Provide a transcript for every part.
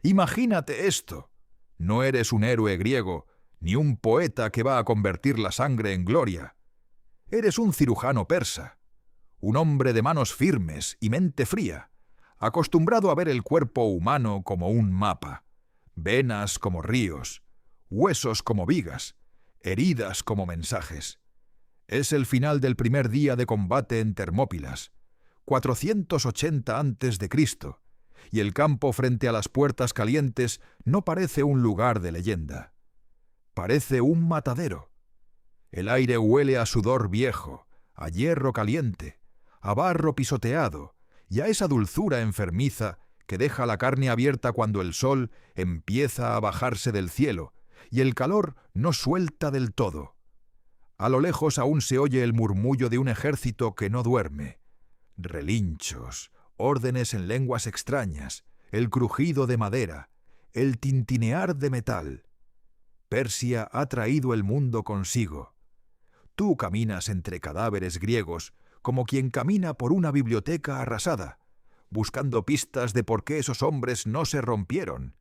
Imagínate esto. No eres un héroe griego, ni un poeta que va a convertir la sangre en gloria. Eres un cirujano persa, un hombre de manos firmes y mente fría, acostumbrado a ver el cuerpo humano como un mapa, venas como ríos, huesos como vigas, heridas como mensajes. Es el final del primer día de combate en Termópilas, 480 a.C., y el campo frente a las puertas calientes no parece un lugar de leyenda. Parece un matadero. El aire huele a sudor viejo, a hierro caliente, a barro pisoteado y a esa dulzura enfermiza que deja la carne abierta cuando el sol empieza a bajarse del cielo y el calor no suelta del todo. A lo lejos aún se oye el murmullo de un ejército que no duerme. Relinchos, órdenes en lenguas extrañas, el crujido de madera, el tintinear de metal. Persia ha traído el mundo consigo. Tú caminas entre cadáveres griegos como quien camina por una biblioteca arrasada, buscando pistas de por qué esos hombres no se rompieron.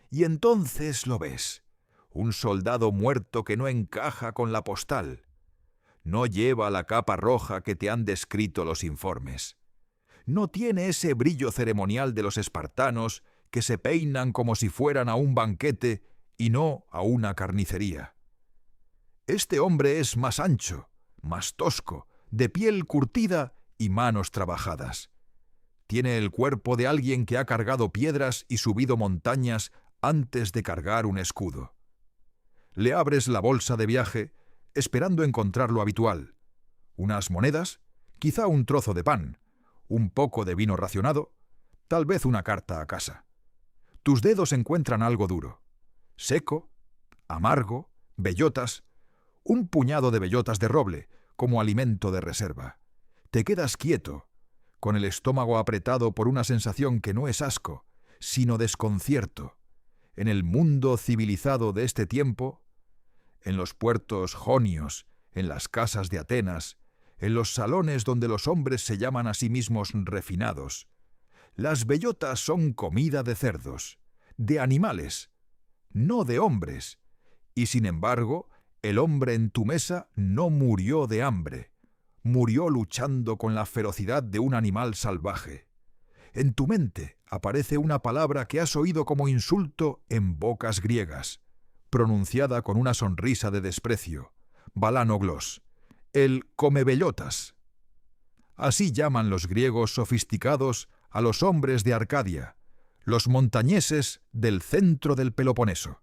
Y entonces lo ves, un soldado muerto que no encaja con la postal. No lleva la capa roja que te han descrito los informes. No tiene ese brillo ceremonial de los espartanos que se peinan como si fueran a un banquete y no a una carnicería. Este hombre es más ancho, más tosco, de piel curtida y manos trabajadas. Tiene el cuerpo de alguien que ha cargado piedras y subido montañas antes de cargar un escudo. Le abres la bolsa de viaje esperando encontrar lo habitual: unas monedas, quizá un trozo de pan, un poco de vino racionado, tal vez una carta a casa. Tus dedos encuentran algo duro, seco, amargo, bellotas, un puñado de bellotas de roble como alimento de reserva. Te quedas quieto, con el estómago apretado por una sensación que no es asco, sino desconcierto. En el mundo civilizado de este tiempo, en los puertos jonios, en las casas de Atenas, en los salones donde los hombres se llaman a sí mismos refinados, las bellotas son comida de cerdos, de animales, no de hombres, y sin embargo, el hombre en tu mesa no murió de hambre, murió luchando con la ferocidad de un animal salvaje. En tu mente aparece una palabra que has oído como insulto en bocas griegas, pronunciada con una sonrisa de desprecio: balanoglos, el comebellotas. Así llaman los griegos sofisticados a los hombres de Arcadia, los montañeses del centro del Peloponeso.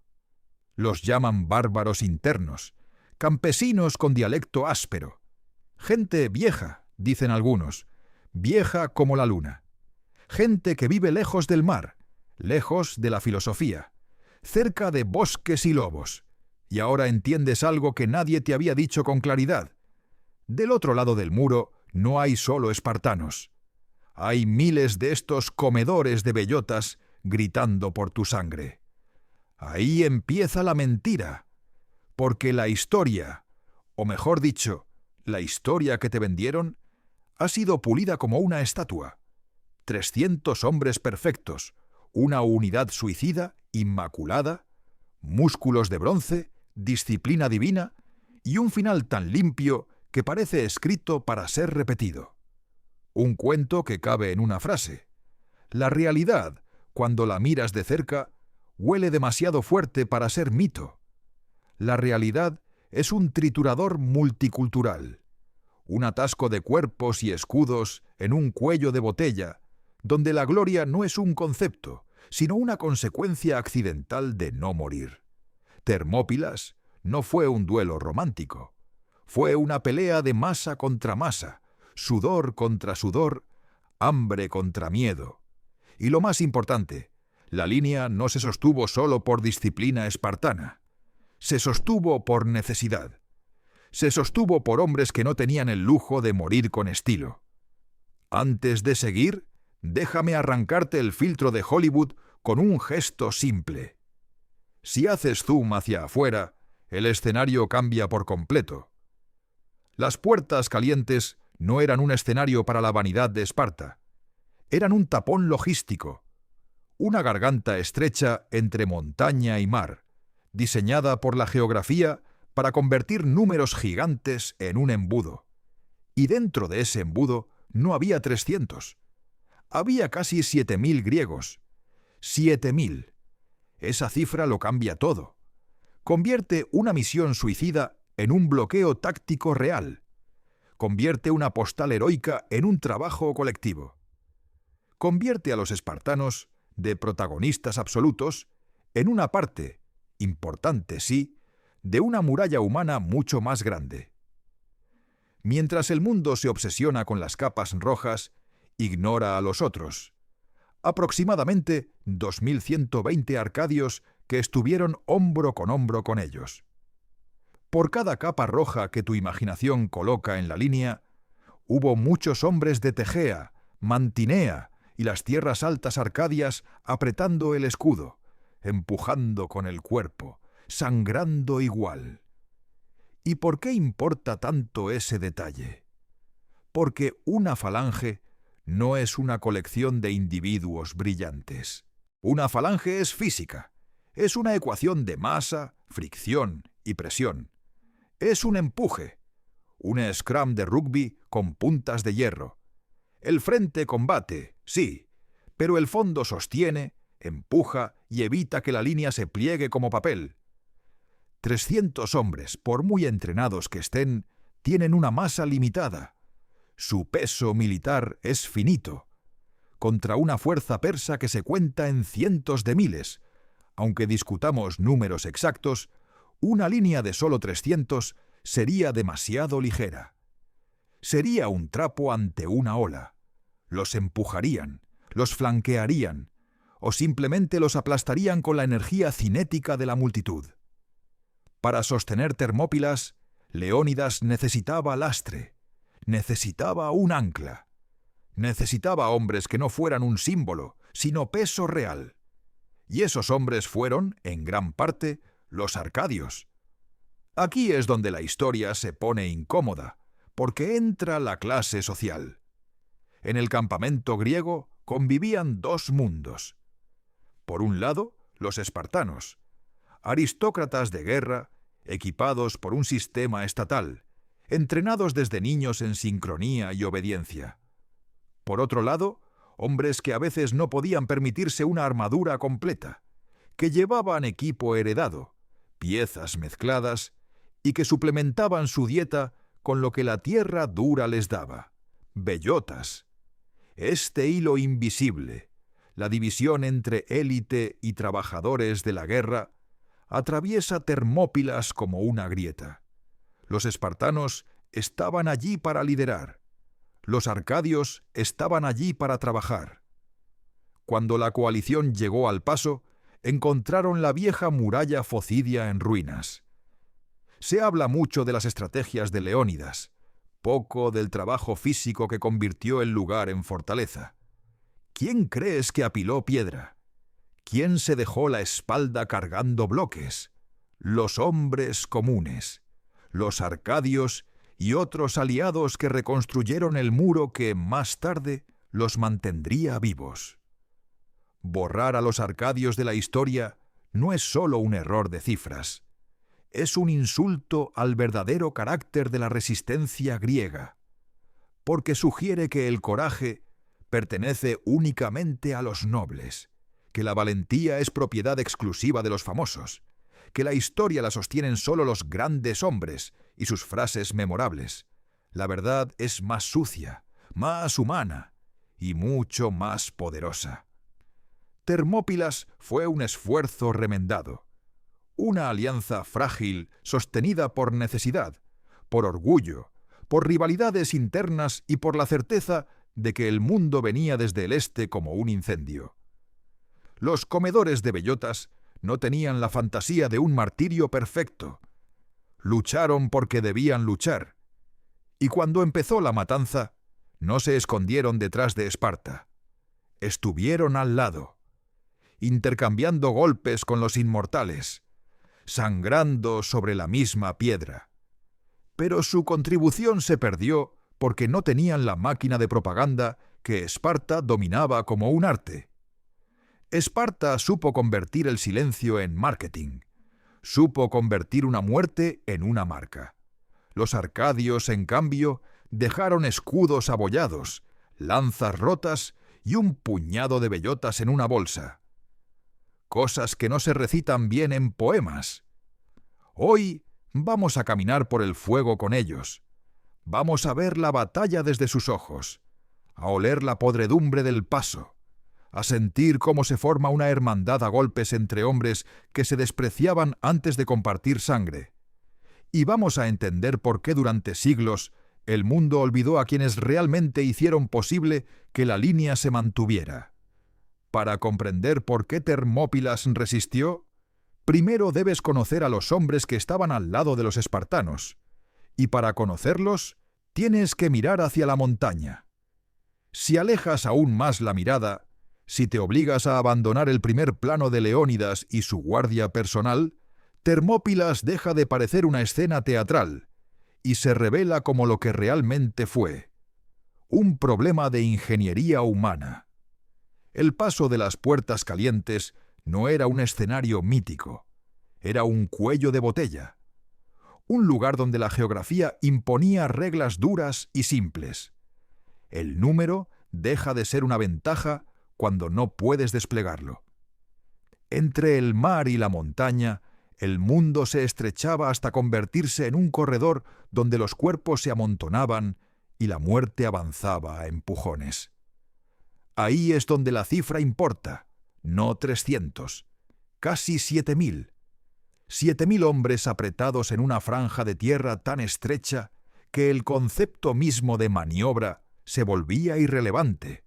Los llaman bárbaros internos, campesinos con dialecto áspero. Gente vieja, dicen algunos, vieja como la luna. Gente que vive lejos del mar, lejos de la filosofía, cerca de bosques y lobos. Y ahora entiendes algo que nadie te había dicho con claridad. Del otro lado del muro no hay solo espartanos. Hay miles de estos comedores de bellotas gritando por tu sangre. Ahí empieza la mentira, porque la historia, o mejor dicho, la historia que te vendieron, ha sido pulida como una estatua. 300 hombres perfectos, una unidad suicida, inmaculada, músculos de bronce, disciplina divina y un final tan limpio que parece escrito para ser repetido. Un cuento que cabe en una frase. La realidad, cuando la miras de cerca, huele demasiado fuerte para ser mito. La realidad es un triturador multicultural, un atasco de cuerpos y escudos en un cuello de botella, donde la gloria no es un concepto, sino una consecuencia accidental de no morir. Termópilas no fue un duelo romántico, fue una pelea de masa contra masa, sudor contra sudor, hambre contra miedo. Y lo más importante, la línea no se sostuvo solo por disciplina espartana, se sostuvo por necesidad. Se sostuvo por hombres que no tenían el lujo de morir con estilo. Antes de seguir, déjame arrancarte el filtro de Hollywood con un gesto simple. Si haces zoom hacia afuera, el escenario cambia por completo. Las puertas calientes no eran un escenario para la vanidad de Esparta. Eran un tapón logístico, una garganta estrecha entre montaña y mar, diseñada por la geografía para convertir números gigantes en un embudo. Y dentro de ese embudo no había 300. Había casi 7.000 griegos. 7.000. Esa cifra lo cambia todo. Convierte una misión suicida en un bloqueo táctico real. Convierte una postal heroica en un trabajo colectivo. Convierte a los espartanos, de protagonistas absolutos, en una parte, importante sí, de una muralla humana mucho más grande. Mientras el mundo se obsesiona con las capas rojas, ignora a los otros. Aproximadamente 2.120 arcadios que estuvieron hombro con ellos. Por cada capa roja que tu imaginación coloca en la línea, hubo muchos hombres de Tegea, Mantinea y las tierras altas arcadias apretando el escudo, empujando con el cuerpo, sangrando igual. ¿Y por qué importa tanto ese detalle? Porque una falange no es una colección de individuos brillantes. Una falange es física, es una ecuación de masa, fricción y presión. Es un empuje, una scrum de rugby con puntas de hierro. El frente combate, sí, pero el fondo sostiene, empuja y evita que la línea se pliegue como papel. 300 hombres, por muy entrenados que estén, tienen una masa limitada. Su peso militar es finito, contra una fuerza persa que se cuenta en cientos de miles. Aunque discutamos números exactos, una línea de solo 300 sería demasiado ligera. Sería un trapo ante una ola. Los empujarían, los flanquearían, o simplemente los aplastarían con la energía cinética de la multitud. Para sostener Termópilas, Leónidas necesitaba lastre, necesitaba un ancla, necesitaba hombres que no fueran un símbolo, sino peso real. Y esos hombres fueron, en gran parte, los arcadios. Aquí es donde la historia se pone incómoda, porque entra la clase social. En el campamento griego convivían dos mundos. Por un lado, los espartanos, aristócratas de guerra, equipados por un sistema estatal, entrenados desde niños en sincronía y obediencia. Por otro lado, hombres que a veces no podían permitirse una armadura completa, que llevaban equipo heredado, piezas mezcladas, y que suplementaban su dieta con lo que la tierra dura les daba, bellotas. Este hilo invisible, la división entre élite y trabajadores de la guerra, atraviesa Termópilas como una grieta. Los espartanos estaban allí para liderar. Los arcadios estaban allí para trabajar. Cuando la coalición llegó al paso, encontraron la vieja muralla focidia en ruinas. Se habla mucho de las estrategias de Leónidas, poco del trabajo físico que convirtió el lugar en fortaleza. ¿Quién crees que apiló piedra? ¿Quién se dejó la espalda cargando bloques? Los hombres comunes, los arcadios y otros aliados que reconstruyeron el muro que, más tarde, los mantendría vivos. Borrar a los arcadios de la historia no es solo un error de cifras. Es un insulto al verdadero carácter de la resistencia griega, porque sugiere que el coraje pertenece únicamente a los nobles, que la valentía es propiedad exclusiva de los famosos, que la historia la sostienen solo los grandes hombres y sus frases memorables. La verdad es más sucia, más humana y mucho más poderosa. Termópilas fue un esfuerzo remendado, una alianza frágil sostenida por necesidad, por orgullo, por rivalidades internas y por la certeza de que el mundo venía desde el este como un incendio. Los comedores de bellotas no tenían la fantasía de un martirio perfecto. Lucharon porque debían luchar. Y cuando empezó la matanza, no se escondieron detrás de Esparta. Estuvieron al lado, intercambiando golpes con los inmortales, sangrando sobre la misma piedra. Pero su contribución se perdió porque no tenían la máquina de propaganda que Esparta dominaba como un arte. Esparta supo convertir el silencio en marketing. Supo convertir una muerte en una marca. Los arcadios, en cambio, dejaron escudos abollados, lanzas rotas y un puñado de bellotas en una bolsa. Cosas que no se recitan bien en poemas. Hoy vamos a caminar por el fuego con ellos. Vamos a ver la batalla desde sus ojos, a oler la podredumbre del paso, a sentir cómo se forma una hermandad a golpes entre hombres que se despreciaban antes de compartir sangre. Y vamos a entender por qué durante siglos el mundo olvidó a quienes realmente hicieron posible que la línea se mantuviera. Para comprender por qué Termópilas resistió, primero debes conocer a los hombres que estaban al lado de los espartanos, y para conocerlos tienes que mirar hacia la montaña. Si alejas aún más la mirada, si te obligas a abandonar el primer plano de Leónidas y su guardia personal, Termópilas deja de parecer una escena teatral y se revela como lo que realmente fue: un problema de ingeniería humana. El paso de las puertas calientes no era un escenario mítico, era un cuello de botella, un lugar donde la geografía imponía reglas duras y simples. El número deja de ser una ventaja cuando no puedes desplegarlo. Entre el mar y la montaña, el mundo se estrechaba hasta convertirse en un corredor donde los cuerpos se amontonaban y la muerte avanzaba a empujones. Ahí es donde la cifra importa, no 300, casi 7.000. 7.000 hombres apretados en una franja de tierra tan estrecha que el concepto mismo de maniobra se volvía irrelevante.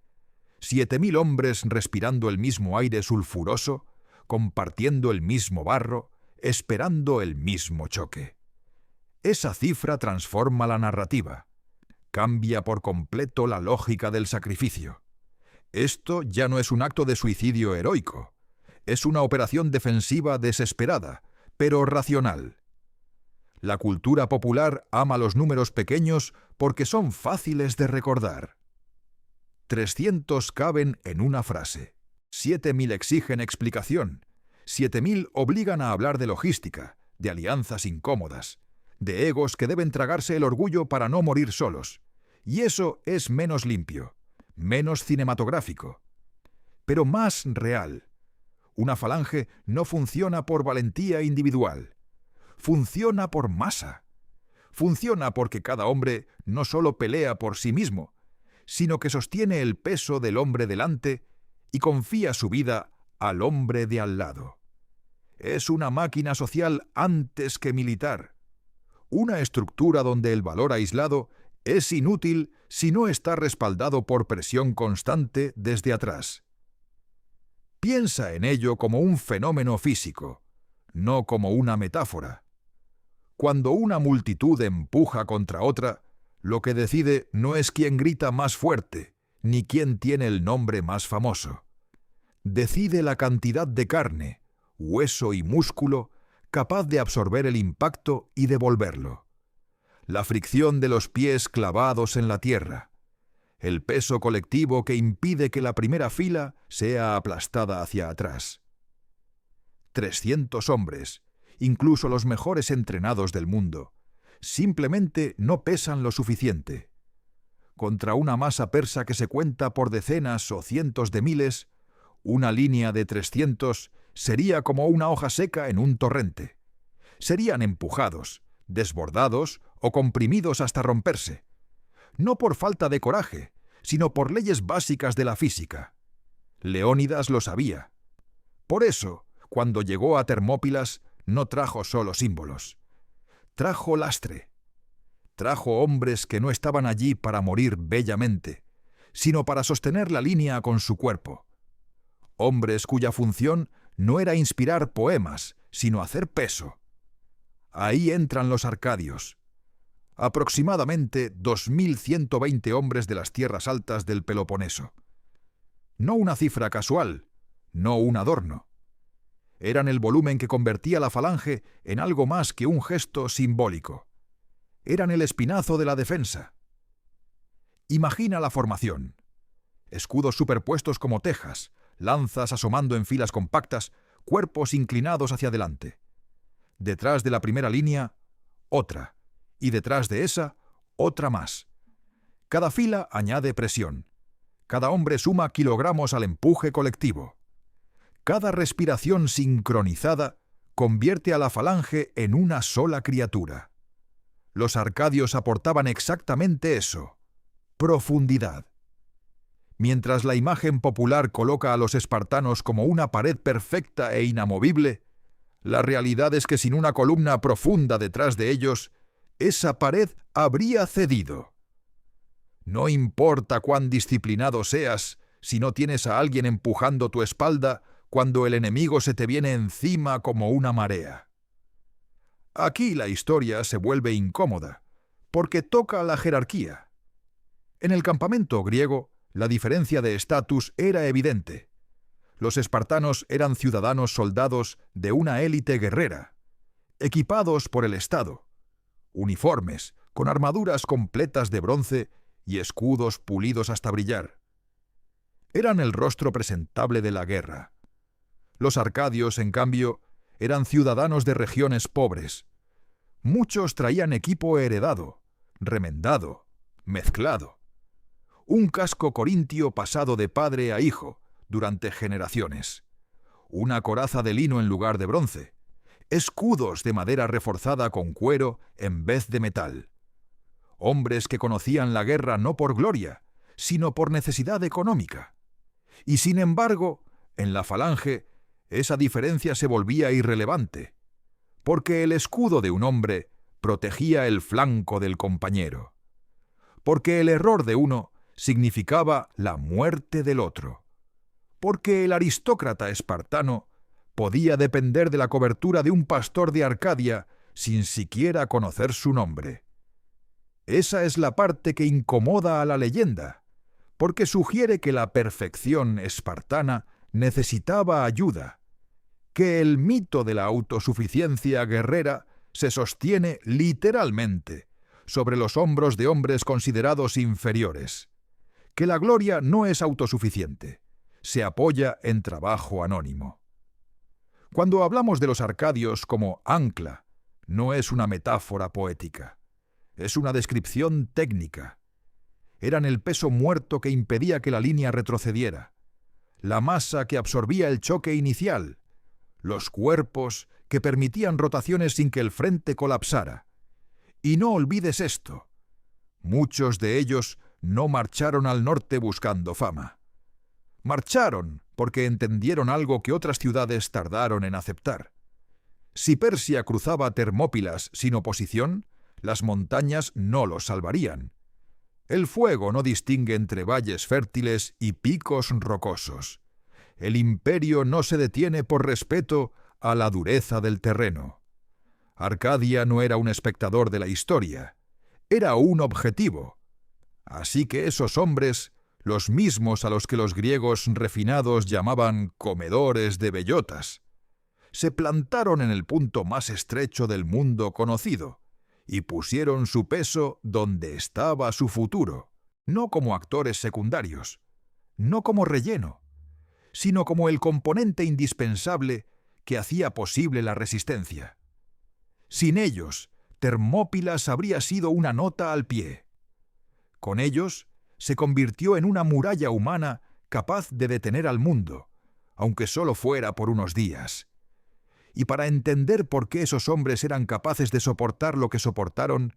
7.000 hombres respirando el mismo aire sulfuroso, compartiendo el mismo barro, esperando el mismo choque. Esa cifra transforma la narrativa, cambia por completo la lógica del sacrificio. Esto ya no es un acto de suicidio heroico, es una operación defensiva desesperada, pero racional. La cultura popular ama los números pequeños porque son fáciles de recordar. 300 caben en una frase, 7.000 exigen explicación, 7.000 obligan a hablar de logística, de alianzas incómodas, de egos que deben tragarse el orgullo para no morir solos. Y eso es menos limpio, menos cinematográfico, pero más real. Una falange no funciona por valentía individual, funciona por masa. Funciona porque cada hombre no solo pelea por sí mismo, sino que sostiene el peso del hombre delante y confía su vida al hombre de al lado. Es una máquina social antes que militar, una estructura donde el valor aislado es inútil si no está respaldado por presión constante desde atrás. Piensa en ello como un fenómeno físico, no como una metáfora. Cuando una multitud empuja contra otra, lo que decide no es quién grita más fuerte, ni quién tiene el nombre más famoso. Decide la cantidad de carne, hueso y músculo capaz de absorber el impacto y devolverlo. La fricción de los pies clavados en la tierra. El peso colectivo que impide que la primera fila sea aplastada hacia atrás. 300 hombres, incluso los mejores entrenados del mundo, simplemente no pesan lo suficiente. Contra una masa persa que se cuenta por decenas o cientos de miles, una línea de 300 sería como una hoja seca en un torrente. Serían empujados, desbordados o comprimidos hasta romperse. No por falta de coraje, sino por leyes básicas de la física. Leónidas lo sabía. Por eso, cuando llegó a Termópilas, no trajo solo símbolos. Trajo lastre. Trajo hombres que no estaban allí para morir bellamente, sino para sostener la línea con su cuerpo. Hombres cuya función no era inspirar poemas, sino hacer peso. Ahí entran los arcadios. Aproximadamente 2.120 hombres de las tierras altas del Peloponeso. No una cifra casual, no un adorno. Eran el volumen que convertía la falange en algo más que un gesto simbólico. Eran el espinazo de la defensa. Imagina la formación. Escudos superpuestos como tejas, lanzas asomando en filas compactas, cuerpos inclinados hacia adelante. Detrás de la primera línea, otra, y detrás de esa, otra más. Cada fila añade presión. Cada hombre suma kilogramos al empuje colectivo. Cada respiración sincronizada convierte a la falange en una sola criatura. Los arcadios aportaban exactamente eso: profundidad. Mientras la imagen popular coloca a los espartanos como una pared perfecta e inamovible, la realidad es que sin una columna profunda detrás de ellos, esa pared habría cedido. No importa cuán disciplinado seas, si no tienes a alguien empujando tu espalda cuando el enemigo se te viene encima como una marea. Aquí la historia se vuelve incómoda, porque toca la jerarquía. En el campamento griego, la diferencia de estatus era evidente. Los espartanos eran ciudadanos soldados de una élite guerrera, equipados por el Estado, uniformes, con armaduras completas de bronce y escudos pulidos hasta brillar. Eran el rostro presentable de la guerra. Los arcadios, en cambio, eran ciudadanos de regiones pobres. Muchos traían equipo heredado, remendado, mezclado. Un casco corintio pasado de padre a hijo durante generaciones. Una coraza de lino en lugar de bronce. Escudos de madera reforzada con cuero en vez de metal. Hombres que conocían la guerra no por gloria, sino por necesidad económica. Y sin embargo, en la falange, esa diferencia se volvía irrelevante, porque el escudo de un hombre protegía el flanco del compañero, porque el error de uno significaba la muerte del otro, porque el aristócrata espartano podía depender de la cobertura de un pastor de Arcadia sin siquiera conocer su nombre. Esa es la parte que incomoda a la leyenda, porque sugiere que la perfección espartana necesitaba ayuda, que el mito de la autosuficiencia guerrera se sostiene literalmente sobre los hombros de hombres considerados inferiores, que la gloria no es autosuficiente, se apoya en trabajo anónimo. Cuando hablamos de los arcadios como ancla, no es una metáfora poética, es una descripción técnica. Eran el peso muerto que impedía que la línea retrocediera, la masa que absorbía el choque inicial, los cuerpos que permitían rotaciones sin que el frente colapsara. Y no olvides esto: muchos de ellos no marcharon al norte buscando fama. Marcharon porque entendieron algo que otras ciudades tardaron en aceptar. Si Persia cruzaba Termópilas sin oposición, las montañas no los salvarían. El fuego no distingue entre valles fértiles y picos rocosos. El imperio no se detiene por respeto a la dureza del terreno. Arcadia no era un espectador de la historia, era un objetivo. Así que esos hombres, los mismos a los que los griegos refinados llamaban comedores de bellotas, se plantaron en el punto más estrecho del mundo conocido y pusieron su peso donde estaba su futuro, no como actores secundarios, no como relleno, sino como el componente indispensable que hacía posible la resistencia. Sin ellos, Termópilas habría sido una nota al pie. Con ellos, se convirtió en una muralla humana capaz de detener al mundo, aunque solo fuera por unos días. Y para entender por qué esos hombres eran capaces de soportar lo que soportaron,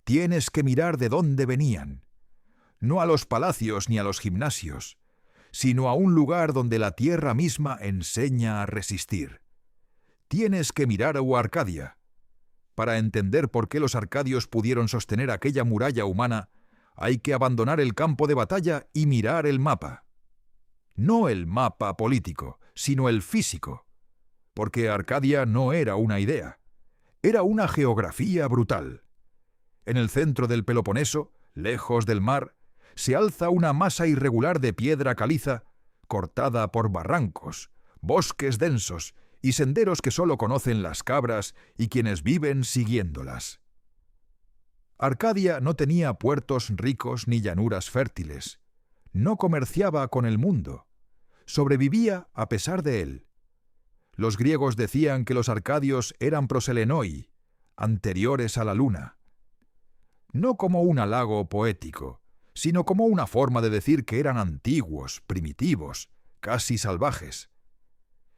tienes que mirar de dónde venían. No a los palacios ni a los gimnasios, sino a un lugar donde la tierra misma enseña a resistir. Tienes que mirar a Arcadia. Para entender por qué los arcadios pudieron sostener aquella muralla humana, hay que abandonar el campo de batalla y mirar el mapa. No el mapa político, sino el físico. Porque Arcadia no era una idea, era una geografía brutal. En el centro del Peloponeso, lejos del mar, se alza una masa irregular de piedra caliza, cortada por barrancos, bosques densos y senderos que solo conocen las cabras y quienes viven siguiéndolas. Arcadia no tenía puertos ricos ni llanuras fértiles, no comerciaba con el mundo. sobrevivía a pesar de él. Los griegos decían que los arcadios eran proselenoi, anteriores a la luna. No como un halago poético, sino como una forma de decir que eran antiguos, primitivos, casi salvajes.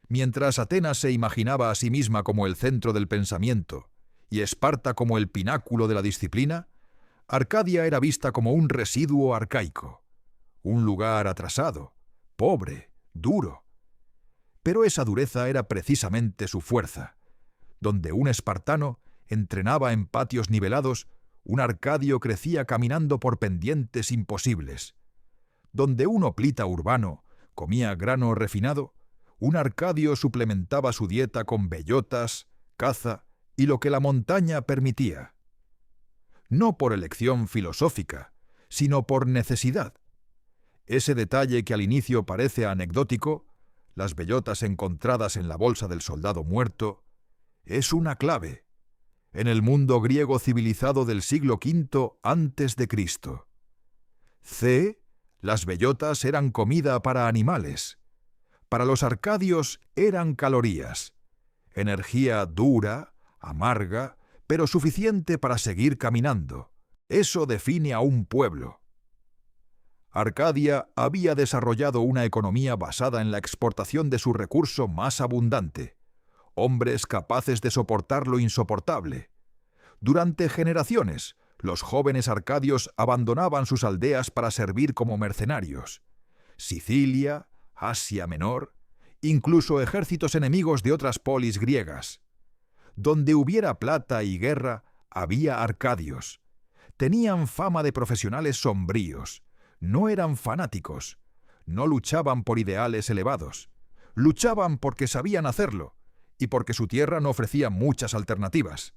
Mientras Atenas se imaginaba a sí misma como el centro del pensamiento y Esparta como el pináculo de la disciplina, Arcadia era vista como un residuo arcaico, un lugar atrasado, pobre, duro. Pero esa dureza era precisamente su fuerza. Donde un espartano entrenaba en patios nivelados, un arcadio crecía caminando por pendientes imposibles. Donde un hoplita urbano comía grano refinado, un arcadio suplementaba su dieta con bellotas, caza y lo que la montaña permitía. No por elección filosófica, sino por necesidad. Ese detalle que al inicio parece anecdótico, las bellotas encontradas en la bolsa del soldado muerto, es una clave en el mundo griego civilizado del siglo V a.C. Las bellotas eran comida para animales. Para los arcadios eran calorías, energía dura, amarga, pero suficiente para seguir caminando. Eso define a un pueblo. Arcadia había desarrollado una economía basada en la exportación de su recurso más abundante, hombres capaces de soportar lo insoportable. Durante generaciones, los jóvenes arcadios abandonaban sus aldeas para servir como mercenarios. Sicilia, Asia Menor, incluso ejércitos enemigos de otras polis griegas. Donde hubiera plata y guerra, había arcadios. Tenían fama de profesionales sombríos. No eran fanáticos. No luchaban por ideales elevados. Luchaban porque sabían hacerlo y porque su tierra no ofrecía muchas alternativas.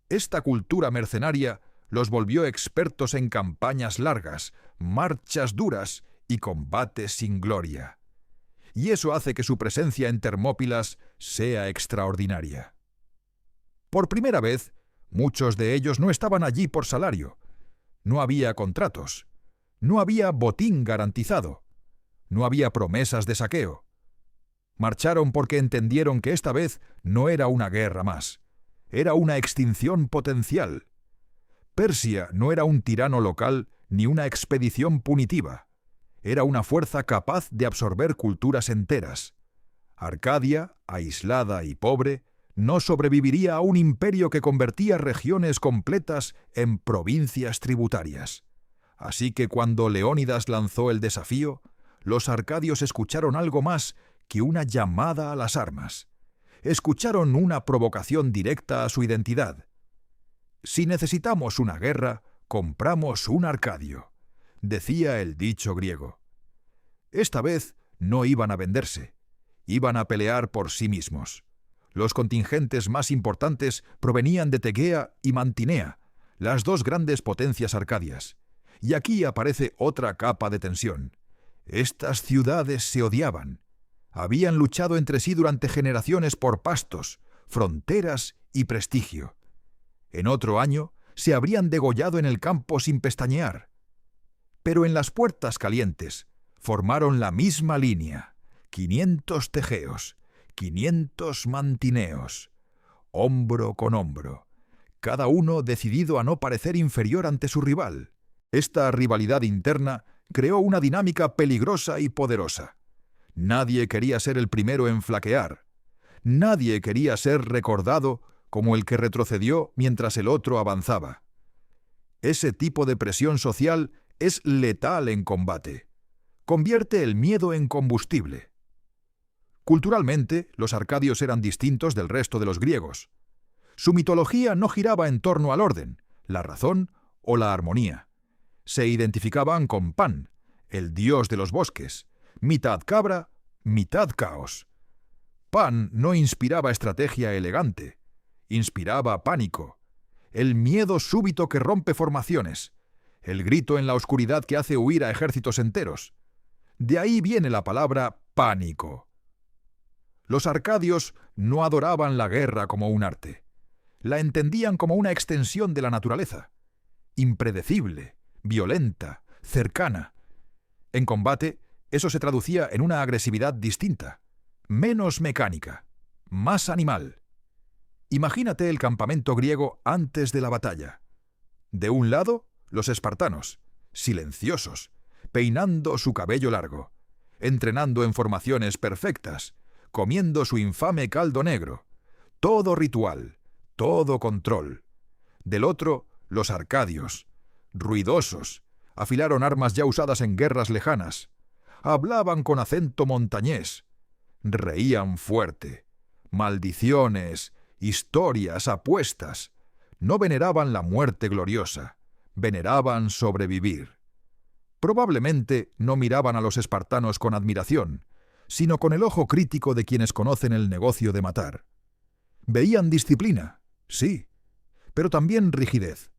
Esta cultura mercenaria los volvió expertos en campañas largas, marchas duras y combates sin gloria. Y eso hace que su presencia en Termópilas sea extraordinaria. Por primera vez, muchos de ellos no estaban allí por salario. No había contratos. No había botín garantizado. No había promesas de saqueo. Marcharon porque entendieron que esta vez no era una guerra más. Era una extinción potencial. Persia no era un tirano local ni una expedición punitiva. Era una fuerza capaz de absorber culturas enteras. Arcadia, aislada y pobre, no sobreviviría a un imperio que convertía regiones completas en provincias tributarias. Así que cuando Leónidas lanzó el desafío, los arcadios escucharon algo más que una llamada a las armas. Escucharon una provocación directa a su identidad. Si necesitamos una guerra, compramos un arcadio, decía el dicho griego. Esta vez no iban a venderse, iban a pelear por sí mismos. Los contingentes más importantes provenían de Tegea y Mantinea, las dos grandes potencias arcadias. Y aquí aparece otra capa de tensión. Estas ciudades se odiaban. Habían luchado entre sí durante generaciones por pastos, fronteras y prestigio. En otro año se habrían degollado en el campo sin pestañear. Pero en las puertas calientes formaron la misma línea, 500 tegeos, 500 mantineos, hombro con hombro, cada uno decidido a no parecer inferior ante su rival. Esta rivalidad interna creó una dinámica peligrosa y poderosa. Nadie quería ser el primero en flaquear. Nadie quería ser recordado como el que retrocedió mientras el otro avanzaba. Ese tipo de presión social es letal en combate. Convierte el miedo en combustible. Culturalmente, los arcadios eran distintos del resto de los griegos. Su mitología no giraba en torno al orden, la razón o la armonía. Se identificaban con Pan, el dios de los bosques, mitad cabra, mitad caos. Pan no inspiraba estrategia elegante, inspiraba pánico, el miedo súbito que rompe formaciones, el grito en la oscuridad que hace huir a ejércitos enteros. De ahí viene la palabra pánico. Los arcadios no adoraban la guerra como un arte. La entendían como una extensión de la naturaleza, impredecible, violenta, cercana. En combate, Eso se traducía en una agresividad distinta, menos mecánica, más animal. Imagínate el campamento griego antes de la batalla. De un lado, los espartanos, silenciosos, peinando su cabello largo, entrenando en formaciones perfectas, comiendo su infame caldo negro. Todo ritual, todo control. Del otro, los arcadios, ruidosos, afilaron armas ya usadas en guerras lejanas, hablaban con acento montañés, reían fuerte, maldiciones, historias, apuestas. No veneraban la muerte gloriosa, veneraban sobrevivir. Probablemente no miraban a los espartanos con admiración, sino con el ojo crítico de quienes conocen el negocio de matar. Veían disciplina, sí, pero también rigidez.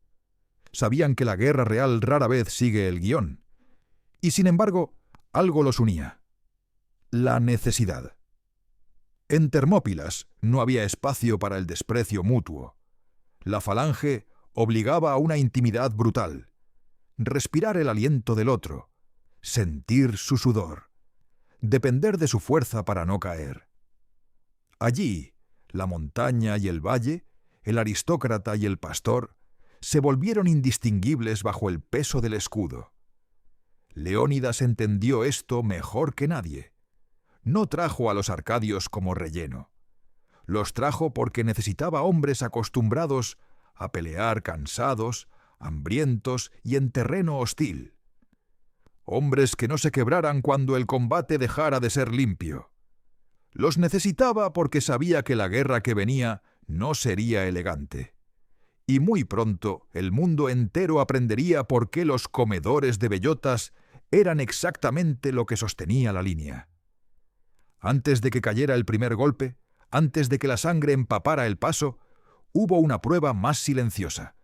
Sabían que la guerra real rara vez sigue el guión. Y sin embargo, algo los unía: la necesidad. En Termópilas no había espacio para el desprecio mutuo. La falange obligaba a una intimidad brutal. Respirar el aliento del otro, sentir su sudor, depender de su fuerza para no caer. Allí, la montaña y el valle, el aristócrata y el pastor, se volvieron indistinguibles bajo el peso del escudo. Leónidas entendió esto mejor que nadie. No trajo a los arcadios como relleno. Los trajo porque necesitaba hombres acostumbrados a pelear cansados, hambrientos y en terreno hostil. Hombres que no se quebraran cuando el combate dejara de ser limpio. Los necesitaba porque sabía que la guerra que venía no sería elegante. Y muy pronto el mundo entero aprendería por qué los comedores de bellotas eran exactamente lo que sostenía la línea. Antes de que cayera el primer golpe, antes de que la sangre empapara el paso, hubo una prueba más silenciosa.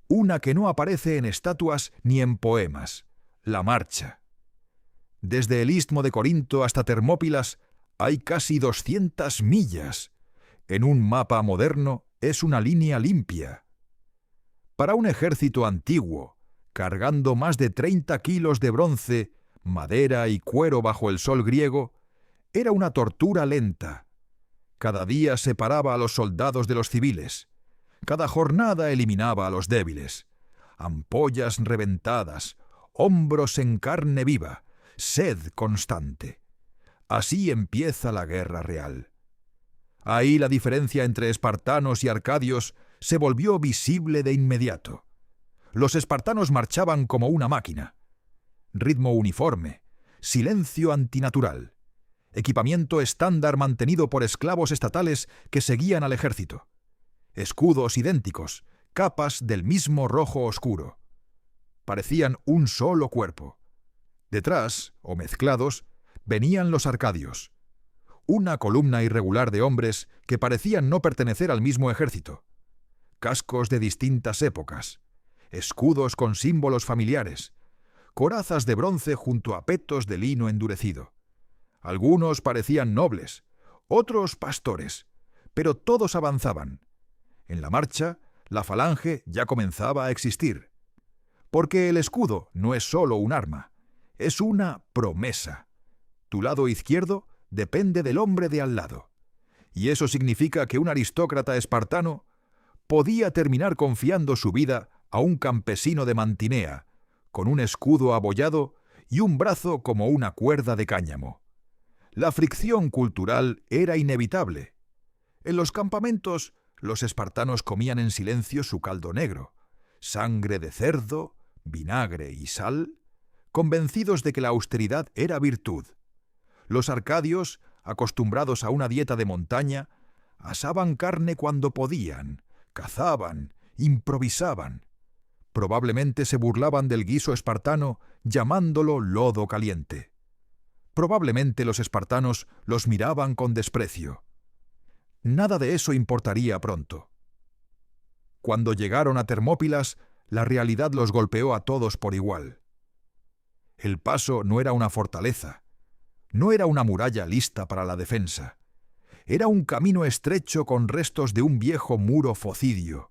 Una que no aparece en estatuas ni en poemas: la marcha. Desde el istmo de Corinto hasta Termópilas hay casi 200 millas. En un mapa moderno es una línea limpia. Para un ejército antiguo, cargando más de 30 kilos de bronce, madera y cuero bajo el sol griego, era una tortura lenta. Cada día separaba a los soldados de los civiles. Cada jornada eliminaba a los débiles. Ampollas reventadas, hombros en carne viva, sed constante. Así empieza la guerra real. Ahí la diferencia entre espartanos y arcadios se volvió visible de inmediato. Los espartanos marchaban como una máquina. Ritmo uniforme, silencio antinatural, equipamiento estándar mantenido por esclavos estatales que seguían al ejército. Escudos idénticos, capas del mismo rojo oscuro. Parecían un solo cuerpo. Detrás, o mezclados, venían los arcadios. Una columna irregular de hombres que parecían no pertenecer al mismo ejército. Cascos de distintas épocas, escudos con símbolos familiares, corazas de bronce junto a petos de lino endurecido. Algunos parecían nobles, otros pastores, pero todos avanzaban. En la marcha, la falange ya comenzaba a existir. Porque el escudo no es solo un arma, es una promesa. Tu lado izquierdo depende del hombre de al lado. Y eso significa que un aristócrata espartano podía terminar confiando su vida a un campesino de Mantinea, con un escudo abollado y un brazo como una cuerda de cáñamo. La fricción cultural era inevitable. En los campamentos, los espartanos comían en silencio su caldo negro, sangre de cerdo, vinagre y sal, convencidos de que la austeridad era virtud. Los arcadios, acostumbrados a una dieta de montaña, asaban carne cuando podían, cazaban, improvisaban. Probablemente se burlaban del guiso espartano llamándolo lodo caliente. Probablemente los espartanos los miraban con desprecio. Nada de eso importaría pronto. Cuando llegaron a Termópilas, la realidad los golpeó a todos por igual. El paso no era una fortaleza, no era una muralla lista para la defensa. Era un camino estrecho con restos de un viejo muro focidio,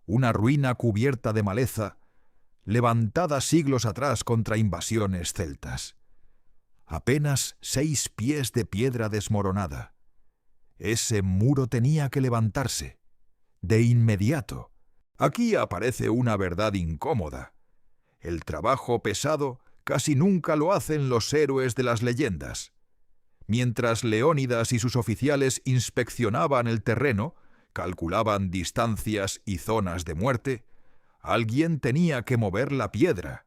una ruina cubierta de maleza, levantada siglos atrás contra invasiones celtas. apenas 6 pies de piedra desmoronada. Ese muro tenía que levantarse, de inmediato. Aquí aparece una verdad incómoda. El trabajo pesado casi nunca lo hacen los héroes de las leyendas. Mientras Leónidas y sus oficiales inspeccionaban el terreno, calculaban distancias y zonas de muerte, alguien tenía que mover la piedra.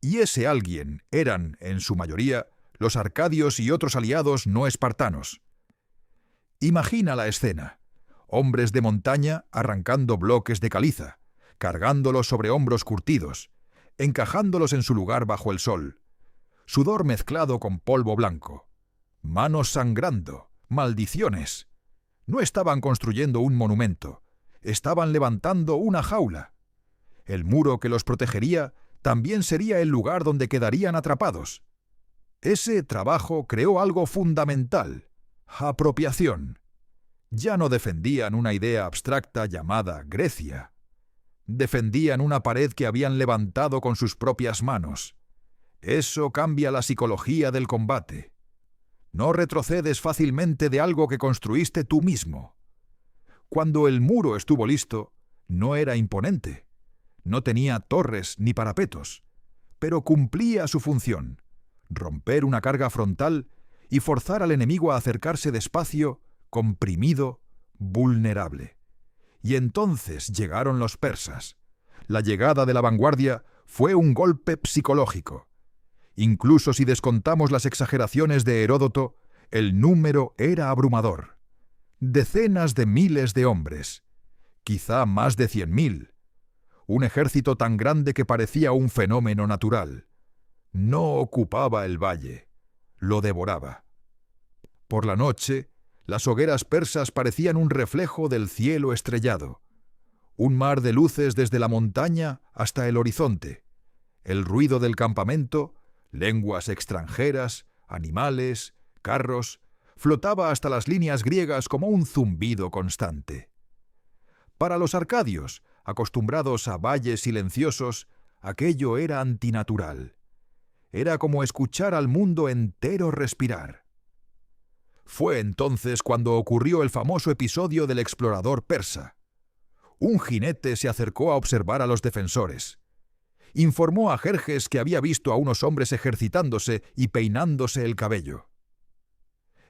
Y ese alguien eran, en su mayoría, los arcadios y otros aliados no espartanos. Imagina la escena: hombres de montaña arrancando bloques de caliza, cargándolos sobre hombros curtidos, encajándolos en su lugar bajo el sol, sudor mezclado con polvo blanco, manos sangrando, maldiciones. No estaban construyendo un monumento, estaban levantando una jaula. El muro que los protegería también sería el lugar donde quedarían atrapados. Ese trabajo creó algo fundamental: apropiación. Ya no defendían una idea abstracta llamada Grecia. Defendían una pared que habían levantado con sus propias manos. Eso cambia la psicología del combate. No retrocedes fácilmente de algo que construiste tú mismo. Cuando el muro estuvo listo, no era imponente. No tenía torres ni parapetos, pero cumplía su función: romper una carga frontal y forzar al enemigo a acercarse despacio, comprimido, vulnerable. Y entonces llegaron los persas. La llegada de la vanguardia fue un golpe psicológico. Incluso si descontamos las exageraciones de Heródoto, el número era abrumador. Decenas de miles de hombres, quizá más de 100.000. Un ejército tan grande que parecía un fenómeno natural. No ocupaba el valle, lo devoraba. Por la noche, las hogueras persas parecían un reflejo del cielo estrellado. Un mar de luces desde la montaña hasta el horizonte. El ruido del campamento, lenguas extranjeras, animales, carros, flotaba hasta las líneas griegas como un zumbido constante. Para los arcadios, acostumbrados a valles silenciosos, aquello era antinatural. Era como escuchar al mundo entero respirar. Fue entonces cuando ocurrió el famoso episodio del explorador persa. Un jinete se acercó a observar a los defensores. Informó a Jerjes que había visto a unos hombres ejercitándose y peinándose el cabello.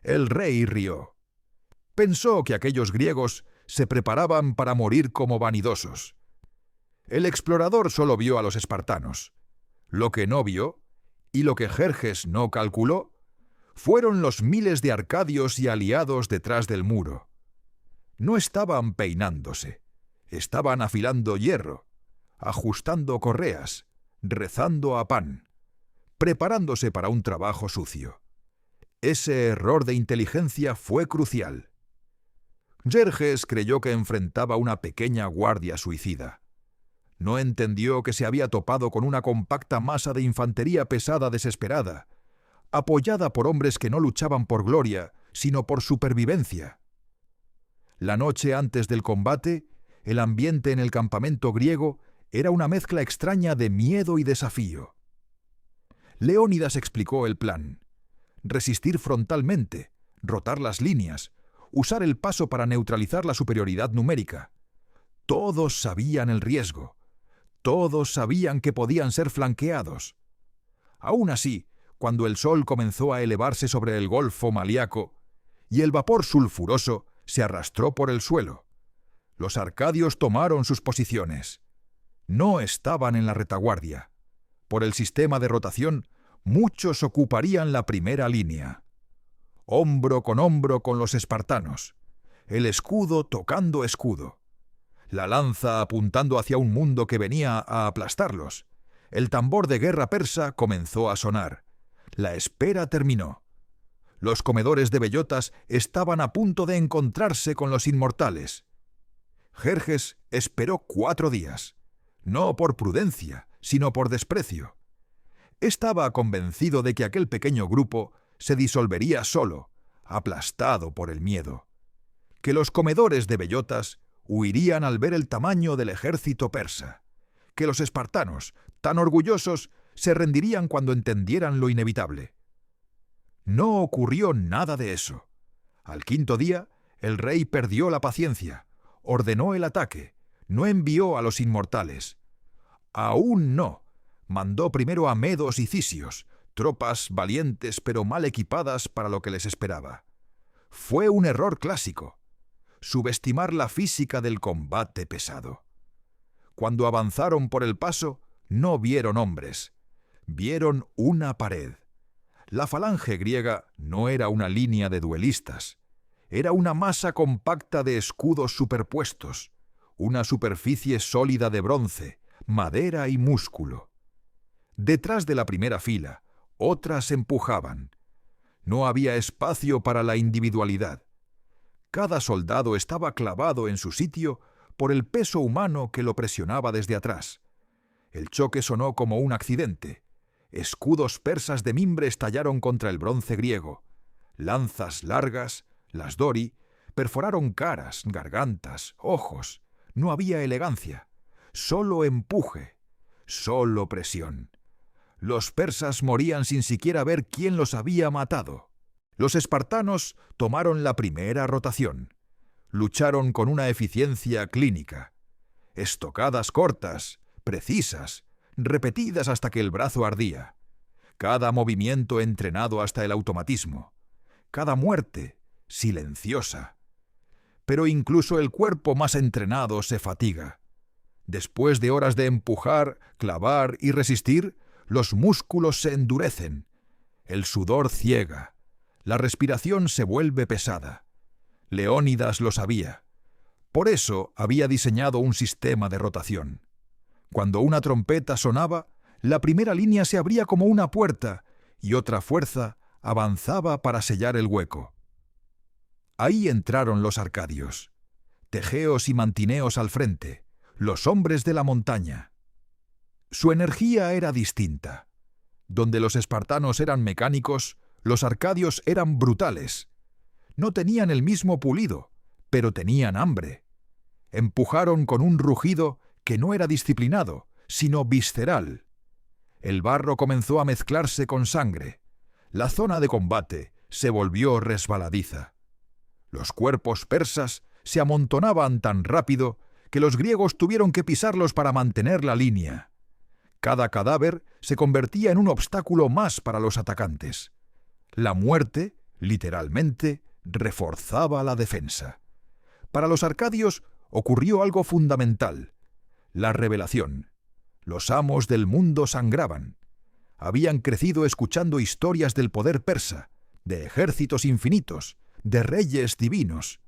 El rey rió. Pensó que aquellos griegos se preparaban para morir como vanidosos. El explorador solo vio a los espartanos. Lo que no vio, y lo que Jerjes no calculó, fueron los miles de arcadios y aliados detrás del muro. No estaban peinándose, estaban afilando hierro, ajustando correas, rezando a Pan, preparándose para un trabajo sucio. Ese error de inteligencia fue crucial. Jerjes creyó que enfrentaba una pequeña guardia suicida. No entendió que se había topado con una compacta masa de infantería pesada desesperada, apoyada por hombres que no luchaban por gloria, sino por supervivencia. La noche antes del combate, el ambiente en el campamento griego era una mezcla extraña de miedo y desafío. Leónidas explicó el plan: resistir frontalmente, rotar las líneas, usar el paso para neutralizar la superioridad numérica. Todos sabían el riesgo. Todos sabían que podían ser flanqueados. Aún así, cuando el sol comenzó a elevarse sobre el Golfo Malíaco y el vapor sulfuroso se arrastró por el suelo, los arcadios tomaron sus posiciones. No estaban en la retaguardia. Por el sistema de rotación, muchos ocuparían la primera línea. Hombro con los espartanos, el escudo tocando escudo, la lanza apuntando hacia un mundo que venía a aplastarlos. El tambor de guerra persa comenzó a sonar. La espera terminó. Los comedores de bellotas estaban a punto de encontrarse con los inmortales. Jerjes esperó 4 días, no por prudencia, sino por desprecio. Estaba convencido de que aquel pequeño grupo se disolvería solo, aplastado por el miedo, que los comedores de bellotas huirían al ver el tamaño del ejército persa, que los espartanos, tan orgullosos, se rendirían cuando entendieran lo inevitable. No ocurrió nada de eso. Al quinto día, el rey perdió la paciencia, ordenó el ataque, no envió a los inmortales. Aún no. Mandó primero a medos y cisios, tropas valientes pero mal equipadas para lo que les esperaba. Fue un error clásico, subestimar la física del combate pesado. Cuando avanzaron por el paso, no vieron hombres, vieron una pared. La falange griega no era una línea de duelistas, era una masa compacta de escudos superpuestos, una superficie sólida de bronce, madera y músculo. Detrás de la primera fila, otras empujaban. No había espacio para la individualidad. Cada soldado estaba clavado en su sitio por el peso humano que lo presionaba desde atrás. El choque sonó como un accidente. Escudos persas de mimbre estallaron contra el bronce griego. Lanzas largas, las dori, perforaron caras, gargantas, ojos. No había elegancia, solo empuje, solo presión. Los persas morían sin siquiera ver quién los había matado. Los espartanos tomaron la primera rotación. Lucharon con una eficiencia clínica. Estocadas cortas, precisas, repetidas hasta que el brazo ardía. Cada movimiento entrenado hasta el automatismo. Cada muerte silenciosa. Pero incluso el cuerpo más entrenado se fatiga. Después de horas de empujar, clavar y resistir, los músculos se endurecen. El sudor ciega. La respiración se vuelve pesada. Leónidas lo sabía. Por eso había diseñado un sistema de rotación. Cuando una trompeta sonaba, la primera línea se abría como una puerta y otra fuerza avanzaba para sellar el hueco. Ahí entraron los arcadios, tegeos y mantineos al frente, los hombres de la montaña. Su energía era distinta. Donde los espartanos eran mecánicos, los arcadios eran brutales. No tenían el mismo pulido, pero tenían hambre. Empujaron con un rugido que no era disciplinado, sino visceral. El barro comenzó a mezclarse con sangre. La zona de combate se volvió resbaladiza. Los cuerpos persas se amontonaban tan rápido que los griegos tuvieron que pisarlos para mantener la línea. Cada cadáver se convertía en un obstáculo más para los atacantes. La muerte, literalmente, reforzaba la defensa. Para los arcadios ocurrió algo fundamental: la revelación. Los amos del mundo sangraban. Habían crecido escuchando historias del poder persa, de ejércitos infinitos, de reyes divinos.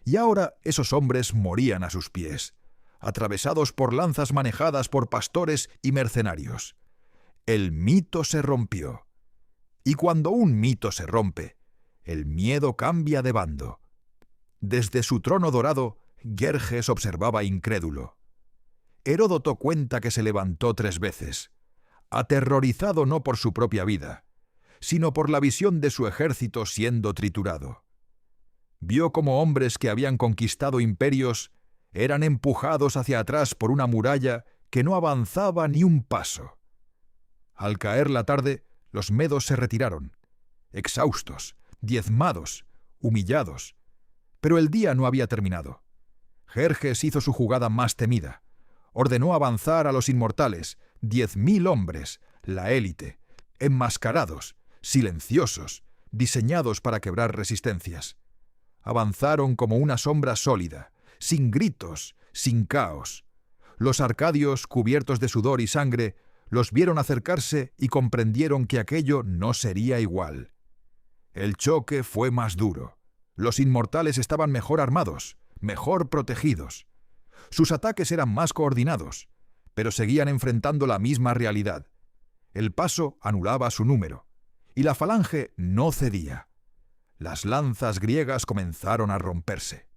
Y ahora esos hombres morían a sus pies, atravesados por lanzas manejadas por pastores y mercenarios. El mito se rompió. Y cuando un mito se rompe, el miedo cambia de bando. Desde su trono dorado, Gerges observaba incrédulo. Heródoto cuenta que se levantó 3 veces, aterrorizado no por su propia vida, sino por la visión de su ejército siendo triturado. Vio cómo hombres que habían conquistado imperios eran empujados hacia atrás por una muralla que no avanzaba ni un paso. Al caer la tarde, los medos se retiraron, exhaustos, diezmados, humillados. Pero el día no había terminado. Jerjes hizo su jugada más temida. Ordenó avanzar a los inmortales, 10.000 hombres, la élite, enmascarados, silenciosos, diseñados para quebrar resistencias. Avanzaron como una sombra sólida, sin gritos, sin caos. Los arcadios, cubiertos de sudor y sangre, los vieron acercarse y comprendieron que aquello no sería igual. El choque fue más duro. Los inmortales estaban mejor armados, mejor protegidos. Sus ataques eran más coordinados, pero seguían enfrentando la misma realidad. El paso anulaba su número, y la falange no cedía. Las lanzas griegas comenzaron a romperse.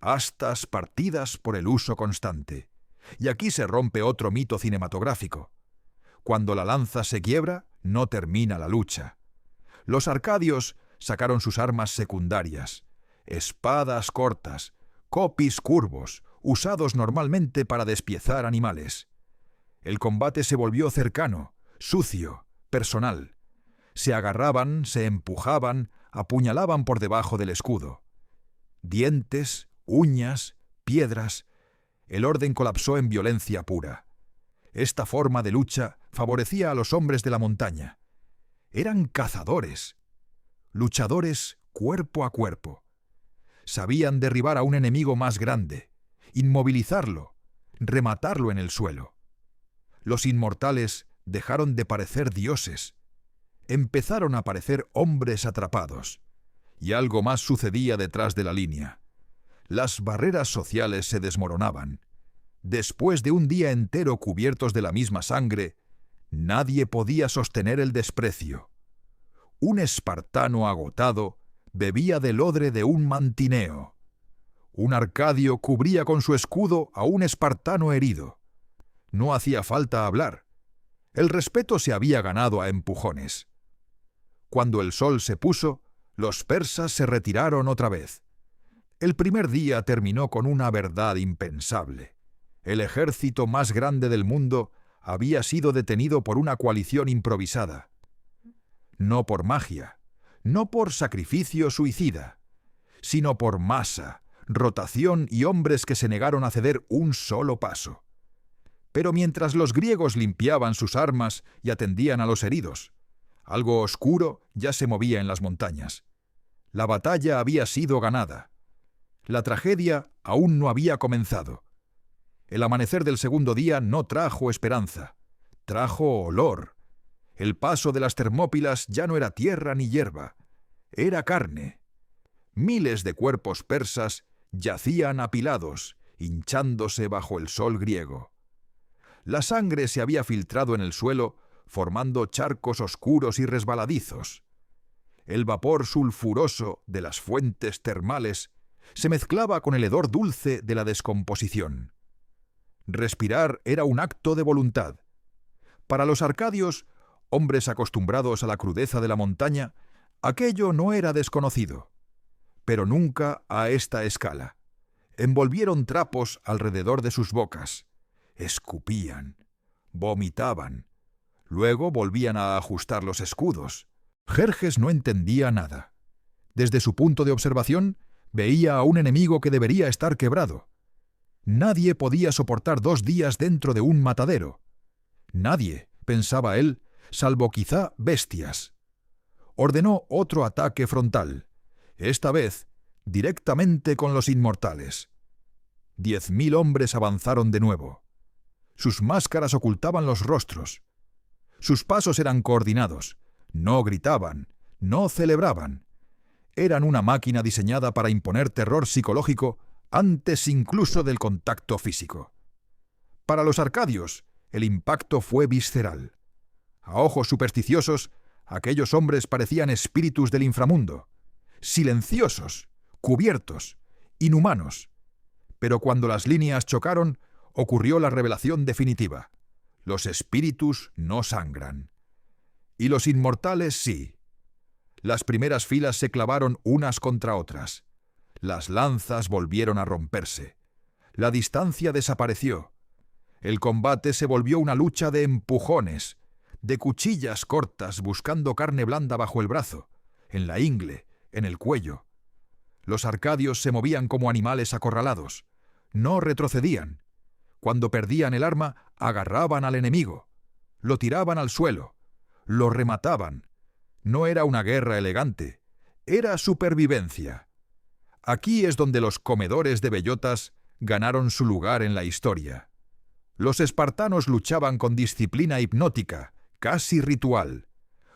Astas partidas por el uso constante. Y aquí se rompe otro mito cinematográfico. Cuando la lanza se quiebra, no termina la lucha. Los arcadios sacaron sus armas secundarias, espadas cortas, copis curvos, usados normalmente para despiezar animales. El combate se volvió cercano, sucio, personal. Se agarraban, se empujaban, apuñalaban por debajo del escudo. Dientes, uñas, piedras. El orden colapsó en violencia pura. Esta forma de lucha favorecía a los hombres de la montaña. Eran cazadores, luchadores cuerpo a cuerpo. Sabían derribar a un enemigo más grande, inmovilizarlo, rematarlo en el suelo. Los inmortales dejaron de parecer dioses. Empezaron a parecer hombres atrapados. Y algo más sucedía detrás de la línea. Las barreras sociales se desmoronaban. Después de un día entero cubiertos de la misma sangre, nadie podía sostener el desprecio. Un espartano agotado bebía del odre de un mantineo. Un arcadio cubría con su escudo a un espartano herido. No hacía falta hablar. El respeto se había ganado a empujones. Cuando el sol se puso, los persas se retiraron otra vez. El primer día terminó con una verdad impensable. El ejército más grande del mundo había sido detenido por una coalición improvisada. No por magia, no por sacrificio suicida, sino por masa, rotación y hombres que se negaron a ceder un solo paso. Pero mientras los griegos limpiaban sus armas y atendían a los heridos, algo oscuro ya se movía en las montañas. La batalla había sido ganada. La tragedia aún no había comenzado. El amanecer del segundo día no trajo esperanza, trajo olor. El paso de las Termópilas ya no era tierra ni hierba, era carne. Miles de cuerpos persas yacían apilados, hinchándose bajo el sol griego. La sangre se había filtrado en el suelo, formando charcos oscuros y resbaladizos. El vapor sulfuroso de las fuentes termales se mezclaba con el hedor dulce de la descomposición. Respirar era un acto de voluntad. Para los arcadios, hombres acostumbrados a la crudeza de la montaña, aquello no era desconocido. Pero nunca a esta escala. Envolvieron trapos alrededor de sus bocas. Escupían, vomitaban. Luego volvían a ajustar los escudos. Jerjes no entendía nada. Desde su punto de observación, veía a un enemigo que debería estar quebrado. Nadie podía soportar 2 días dentro de un matadero. Nadie, pensaba él, salvo quizá bestias. Ordenó otro ataque frontal, esta vez directamente con los inmortales. 10.000 hombres avanzaron de nuevo. Sus máscaras ocultaban los rostros. Sus pasos eran coordinados. No gritaban, no celebraban. Eran una máquina diseñada para imponer terror psicológico antes incluso del contacto físico. Para los arcadios, el impacto fue visceral. A ojos supersticiosos, aquellos hombres parecían espíritus del inframundo, silenciosos, cubiertos, inhumanos. Pero cuando las líneas chocaron, ocurrió la revelación definitiva. Los espíritus no sangran. Y los inmortales sí. Las primeras filas se clavaron unas contra otras. Las lanzas volvieron a romperse. La distancia desapareció. El combate se volvió una lucha de empujones, de cuchillas cortas buscando carne blanda bajo el brazo, en la ingle, en el cuello. Los arcadios se movían como animales acorralados. No retrocedían. Cuando perdían el arma, agarraban al enemigo. Lo tiraban al suelo. Lo remataban. No era una guerra elegante. Era supervivencia. Aquí es donde los comedores de bellotas ganaron su lugar en la historia. Los espartanos luchaban con disciplina hipnótica, casi ritual.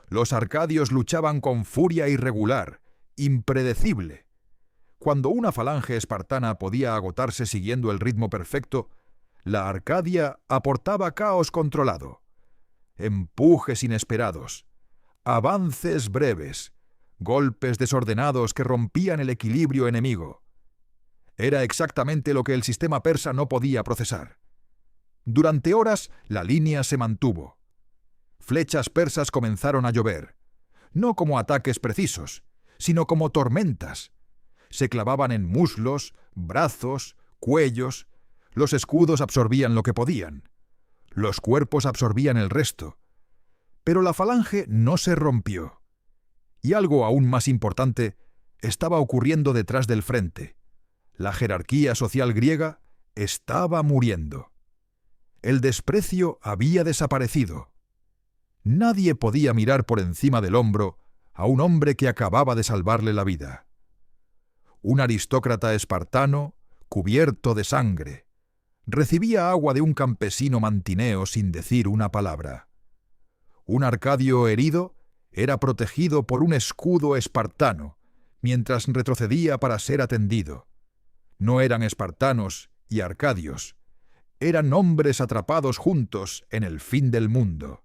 Los arcadios luchaban con furia irregular, impredecible. Cuando una falange espartana podía agotarse siguiendo el ritmo perfecto, la Arcadia aportaba caos controlado. Empujes inesperados, avances breves, golpes desordenados que rompían el equilibrio enemigo. Era exactamente lo que el sistema persa no podía procesar. Durante horas la línea se mantuvo. Flechas persas comenzaron a llover, no como ataques precisos, sino como tormentas. Se clavaban en muslos, brazos, cuellos. Los escudos absorbían lo que podían. Los cuerpos absorbían el resto. Pero la falange no se rompió. Y algo aún más importante estaba ocurriendo detrás del frente. La jerarquía social griega estaba muriendo. El desprecio había desaparecido. Nadie podía mirar por encima del hombro a un hombre que acababa de salvarle la vida. Un aristócrata espartano, cubierto de sangre, recibía agua de un campesino mantineo sin decir una palabra. Un arcadio herido era protegido por un escudo espartano, mientras retrocedía para ser atendido. No eran espartanos y arcadios, eran hombres atrapados juntos en el fin del mundo.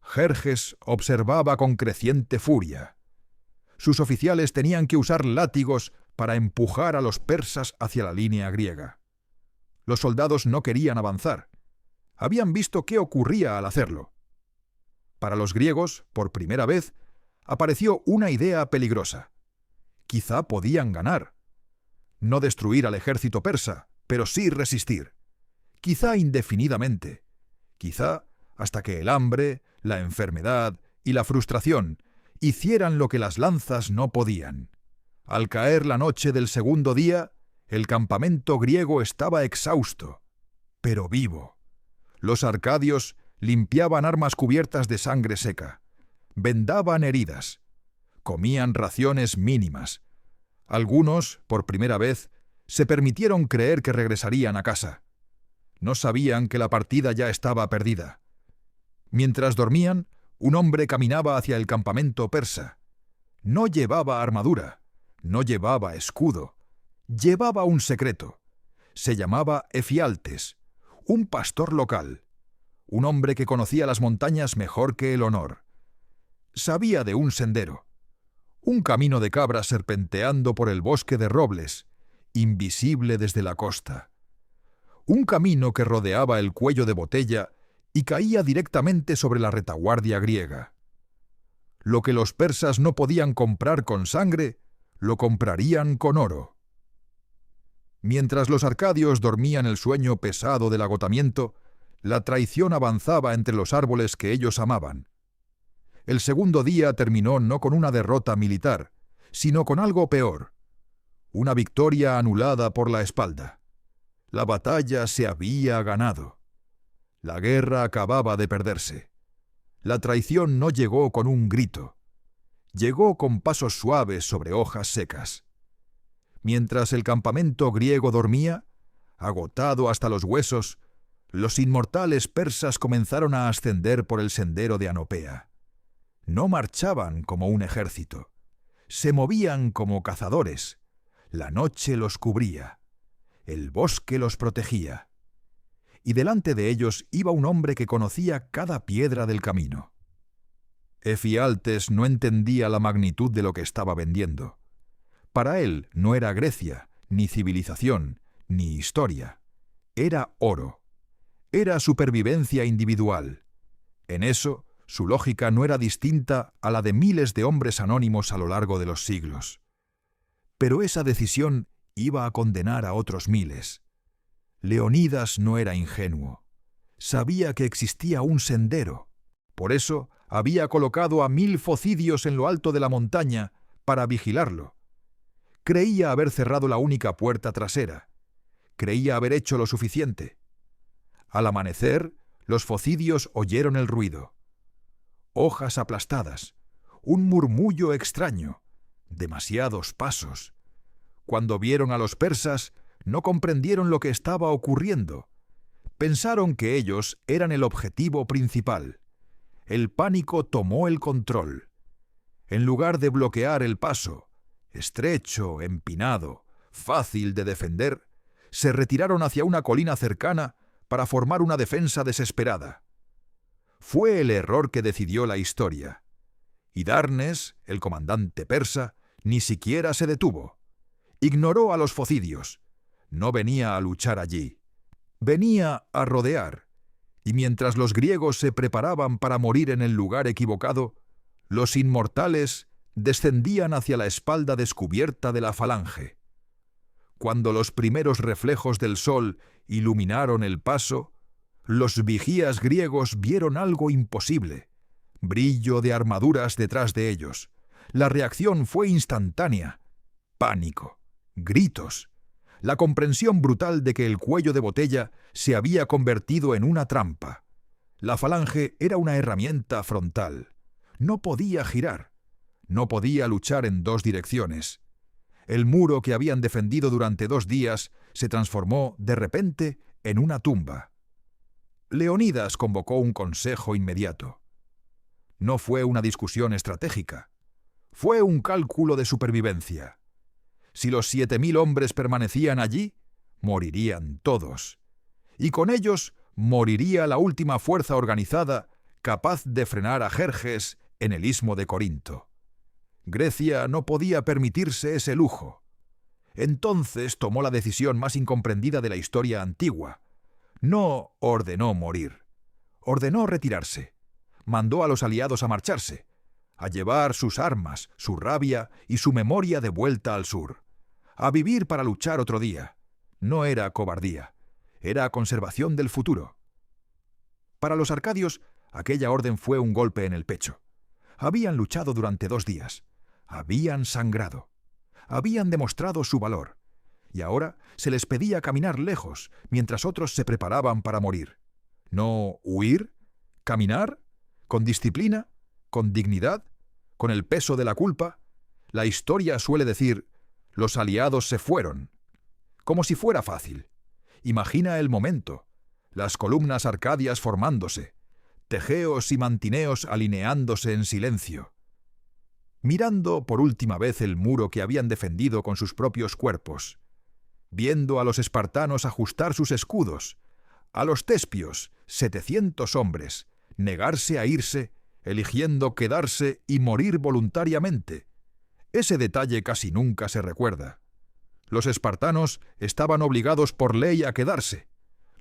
Jerjes observaba con creciente furia. Sus oficiales tenían que usar látigos para empujar a los persas hacia la línea griega. Los soldados no querían avanzar. Habían visto qué ocurría al hacerlo. Para los griegos, por primera vez, apareció una idea peligrosa. Quizá podían ganar. No destruir al ejército persa, pero sí resistir. Quizá indefinidamente. Quizá hasta que el hambre, la enfermedad y la frustración hicieran lo que las lanzas no podían. Al caer la noche del segundo día, el campamento griego estaba exhausto, pero vivo. Los arcadios limpiaban armas cubiertas de sangre seca, vendaban heridas, comían raciones mínimas. Algunos, por primera vez, se permitieron creer que regresarían a casa. No sabían que la partida ya estaba perdida. Mientras dormían, un hombre caminaba hacia el campamento persa. No llevaba armadura, no llevaba escudo, llevaba un secreto. Se llamaba Efialtes, un pastor local, un hombre que conocía las montañas mejor que el honor. Sabía de un sendero, un camino de cabras serpenteando por el bosque de robles, invisible desde la costa. Un camino que rodeaba el cuello de botella y caía directamente sobre la retaguardia griega. Lo que los persas no podían comprar con sangre, lo comprarían con oro. Mientras los arcadios dormían el sueño pesado del agotamiento, la traición avanzaba entre los árboles que ellos amaban. El segundo día terminó no con una derrota militar, sino con algo peor: una victoria anulada por la espalda. La batalla se había ganado. La guerra acababa de perderse. La traición no llegó con un grito. Llegó con pasos suaves sobre hojas secas. Mientras el campamento griego dormía, agotado hasta los huesos, los inmortales persas comenzaron a ascender por el sendero de Anopea. No marchaban como un ejército. Se movían como cazadores. La noche los cubría. El bosque los protegía. Y delante de ellos iba un hombre que conocía cada piedra del camino. Efialtes no entendía la magnitud de lo que estaba vendiendo. Para él no era Grecia, ni civilización, ni historia. Era oro. Era supervivencia individual. En eso, su lógica no era distinta a la de miles de hombres anónimos a lo largo de los siglos. Pero esa decisión iba a condenar a otros miles. Leonidas no era ingenuo. Sabía que existía un sendero. Por eso había colocado a 1000 focidios en lo alto de la montaña para vigilarlo. Creía haber cerrado la única puerta trasera. Creía haber hecho lo suficiente. Al amanecer, los focidios oyeron el ruido. Hojas aplastadas, un murmullo extraño, demasiados pasos. Cuando vieron a los persas, no comprendieron lo que estaba ocurriendo. Pensaron que ellos eran el objetivo principal. El pánico tomó el control. En lugar de bloquear el paso, estrecho, empinado, fácil de defender, se retiraron hacia una colina cercana para formar una defensa desesperada. Fue el error que decidió la historia. Y Darnes, el comandante persa, ni siquiera se detuvo. Ignoró a los focidios. No venía a luchar allí. Venía a rodear. Y mientras los griegos se preparaban para morir en el lugar equivocado, los inmortales descendían hacia la espalda descubierta de la falange. Cuando los primeros reflejos del sol iluminaron el paso, los vigías griegos vieron algo imposible, brillo de armaduras detrás de ellos. La reacción fue instantánea. Pánico, gritos, la comprensión brutal de que el cuello de botella se había convertido en una trampa. La falange era una herramienta frontal. No podía girar. No podía luchar en dos direcciones. El muro que habían defendido durante 2 días se transformó, de repente, en una tumba. Leonidas convocó un consejo inmediato. No fue una discusión estratégica. Fue un cálculo de supervivencia. Si los 7.000 hombres permanecían allí, morirían todos. Y con ellos moriría la última fuerza organizada capaz de frenar a Jerjes en el istmo de Corinto. Grecia no podía permitirse ese lujo. Entonces tomó la decisión más incomprendida de la historia antigua. No ordenó morir. Ordenó retirarse. Mandó a los aliados a marcharse, a llevar sus armas, su rabia y su memoria de vuelta al sur. A vivir para luchar otro día. No era cobardía. Era conservación del futuro. Para los arcadios, aquella orden fue un golpe en el pecho. Habían luchado durante 2 días. Habían sangrado. Habían demostrado su valor. Y ahora se les pedía caminar lejos, mientras otros se preparaban para morir. ¿No huir? ¿Caminar? ¿Con disciplina? ¿Con dignidad? ¿Con el peso de la culpa? La historia suele decir, los aliados se fueron. Como si fuera fácil. Imagina el momento. Las columnas arcadias formándose. Tegeos y mantineos alineándose en silencio. Mirando por última vez el muro que habían defendido con sus propios cuerpos. Viendo a los espartanos ajustar sus escudos. A los tespios, 700 hombres, negarse a irse, eligiendo quedarse y morir voluntariamente. Ese detalle casi nunca se recuerda. Los espartanos estaban obligados por ley a quedarse.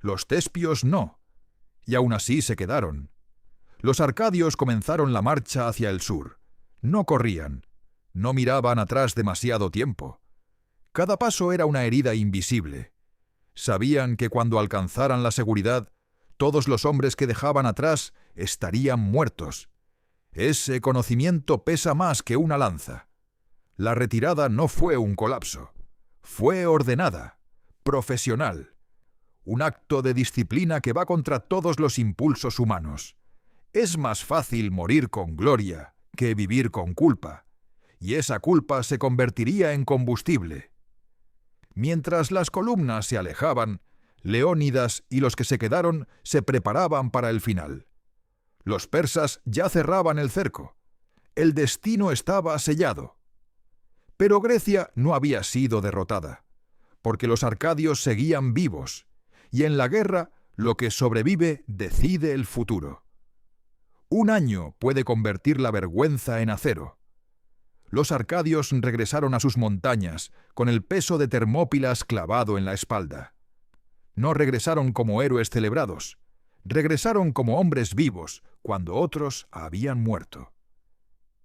Los tespios no. Y aún así se quedaron. Los arcadios comenzaron la marcha hacia el sur. No corrían. No miraban atrás demasiado tiempo. Cada paso era una herida invisible. Sabían que cuando alcanzaran la seguridad, todos los hombres que dejaban atrás estarían muertos. Ese conocimiento pesa más que una lanza. La retirada no fue un colapso. Fue ordenada, profesional. Un acto de disciplina que va contra todos los impulsos humanos. Es más fácil morir con gloria que vivir con culpa. Y esa culpa se convertiría en combustible. Mientras las columnas se alejaban, Leónidas y los que se quedaron se preparaban para el final. Los persas ya cerraban el cerco. El destino estaba sellado. Pero Grecia no había sido derrotada, porque los arcadios seguían vivos, y en la guerra lo que sobrevive decide el futuro. 1 año puede convertir la vergüenza en acero. Los arcadios regresaron a sus montañas con el peso de Termópilas clavado en la espalda. No regresaron como héroes celebrados, regresaron como hombres vivos cuando otros habían muerto.